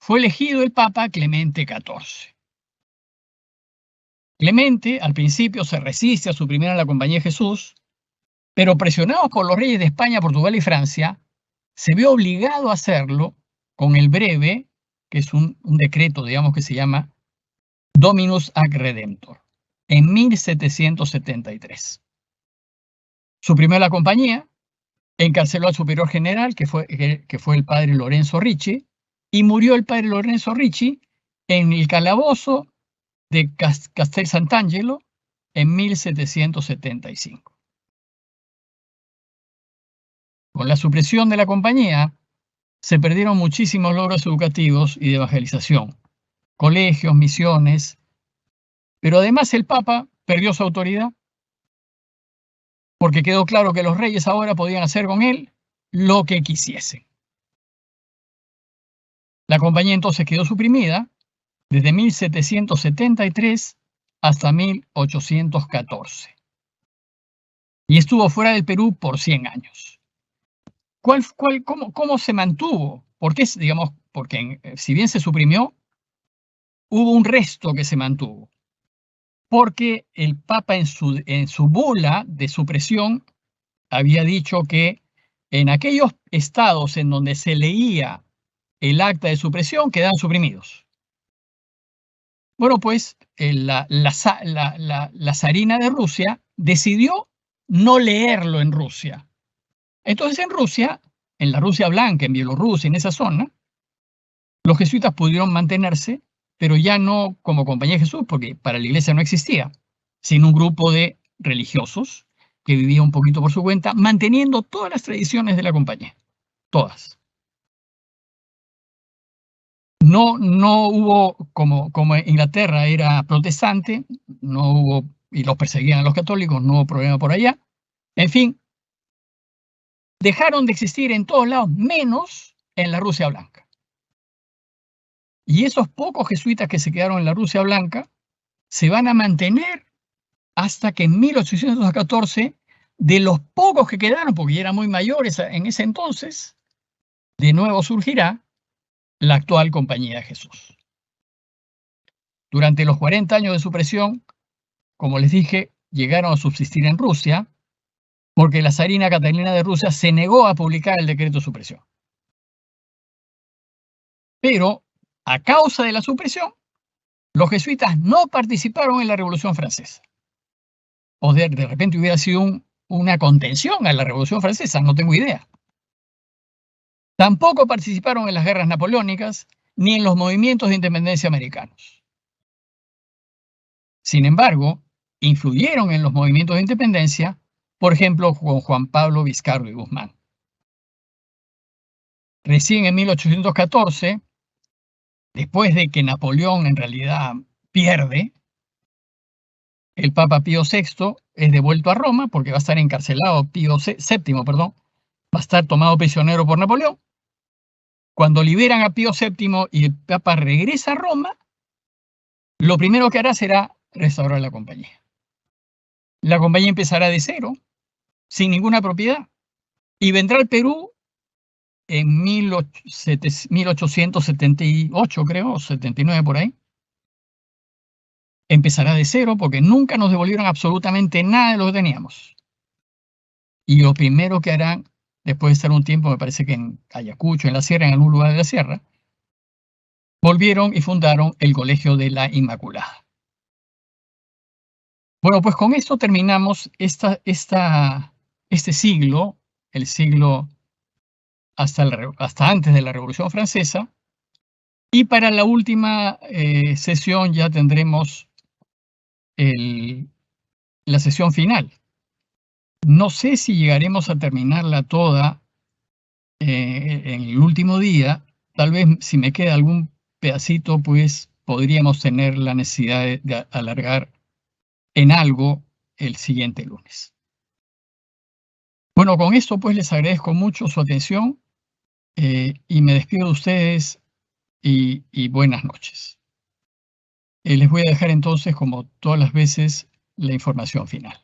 fue elegido el Papa Clemente XIV. Clemente al principio se resiste a suprimir a la Compañía de Jesús, pero presionados por los reyes de España, Portugal y Francia, se vio obligado a hacerlo con el breve, que es un decreto, que se llama Dominus ac Redemptor, en 1773. Suprimió la compañía, encarceló al superior general, que fue el padre Lorenzo Ricci, y murió el padre Lorenzo Ricci en el calabozo de Castel Sant'Angelo en 1775. Con la supresión de la compañía, se perdieron muchísimos logros educativos y de evangelización, colegios, misiones, pero además el Papa perdió su autoridad porque quedó claro que los reyes ahora podían hacer con él lo que quisiesen. La compañía entonces quedó suprimida desde 1773 hasta 1814 y estuvo fuera del Perú por 100 años. ¿Cómo se mantuvo? Porque, si bien se suprimió, hubo un resto que se mantuvo. Porque el Papa en su bula de supresión había dicho que en aquellos estados en donde se leía el acta de supresión quedaban suprimidos. Bueno, pues la zarina de Rusia decidió no leerlo en Rusia. Entonces en Rusia, en la Rusia blanca, en Bielorrusia, en esa zona, los jesuitas pudieron mantenerse, pero ya no como Compañía de Jesús, porque para la iglesia no existía, sino un grupo de religiosos que vivía un poquito por su cuenta, manteniendo todas las tradiciones de la compañía, todas. No hubo, como Inglaterra era protestante, no hubo, y los perseguían a los católicos, no hubo problema por allá. En fin, dejaron de existir en todos lados, menos en la Rusia blanca. Y esos pocos jesuitas que se quedaron en la Rusia blanca se van a mantener hasta que en 1814, de los pocos que quedaron, porque ya eran muy mayores en ese entonces, de nuevo surgirá la actual Compañía de Jesús. Durante los 40 años de supresión, como les dije, llegaron a subsistir en Rusia, porque la zarina Catalina de Rusia se negó a publicar el decreto de supresión. Pero, a causa de la supresión, los jesuitas no participaron en la Revolución Francesa. O de repente hubiera sido una contención a la Revolución Francesa, no tengo idea. Tampoco participaron en las guerras napoleónicas ni en los movimientos de independencia americanos. Sin embargo, influyeron en los movimientos de independencia, por ejemplo, con Juan Pablo Vizcarro y Guzmán. Recién en 1814, después de que Napoleón en realidad pierde, el Papa Pío VI es devuelto a Roma porque va a estar encarcelado, Pío VII, va a estar tomado prisionero por Napoleón. Cuando liberan a Pío VII y el Papa regresa a Roma, lo primero que hará será restaurar la compañía. La compañía empezará de cero, sin ninguna propiedad, y vendrá al Perú en 1878, creo, 79 por ahí. Empezará de cero porque nunca nos devolvieron absolutamente nada de lo que teníamos. Y lo primero que harán, después de estar un tiempo, me parece que en Ayacucho, en la sierra, en algún lugar de la sierra, volvieron y fundaron el Colegio de la Inmaculada. Bueno, pues con esto terminamos este siglo, el siglo hasta antes de la Revolución Francesa, y para la última sesión ya tendremos la sesión final. No sé si llegaremos a terminarla toda en el último día. Tal vez si me queda algún pedacito, pues podríamos tener la necesidad de alargar en algo el siguiente lunes. Bueno, con esto pues les agradezco mucho su atención y me despido de ustedes y buenas noches. Les voy a dejar entonces, como todas las veces, la información final.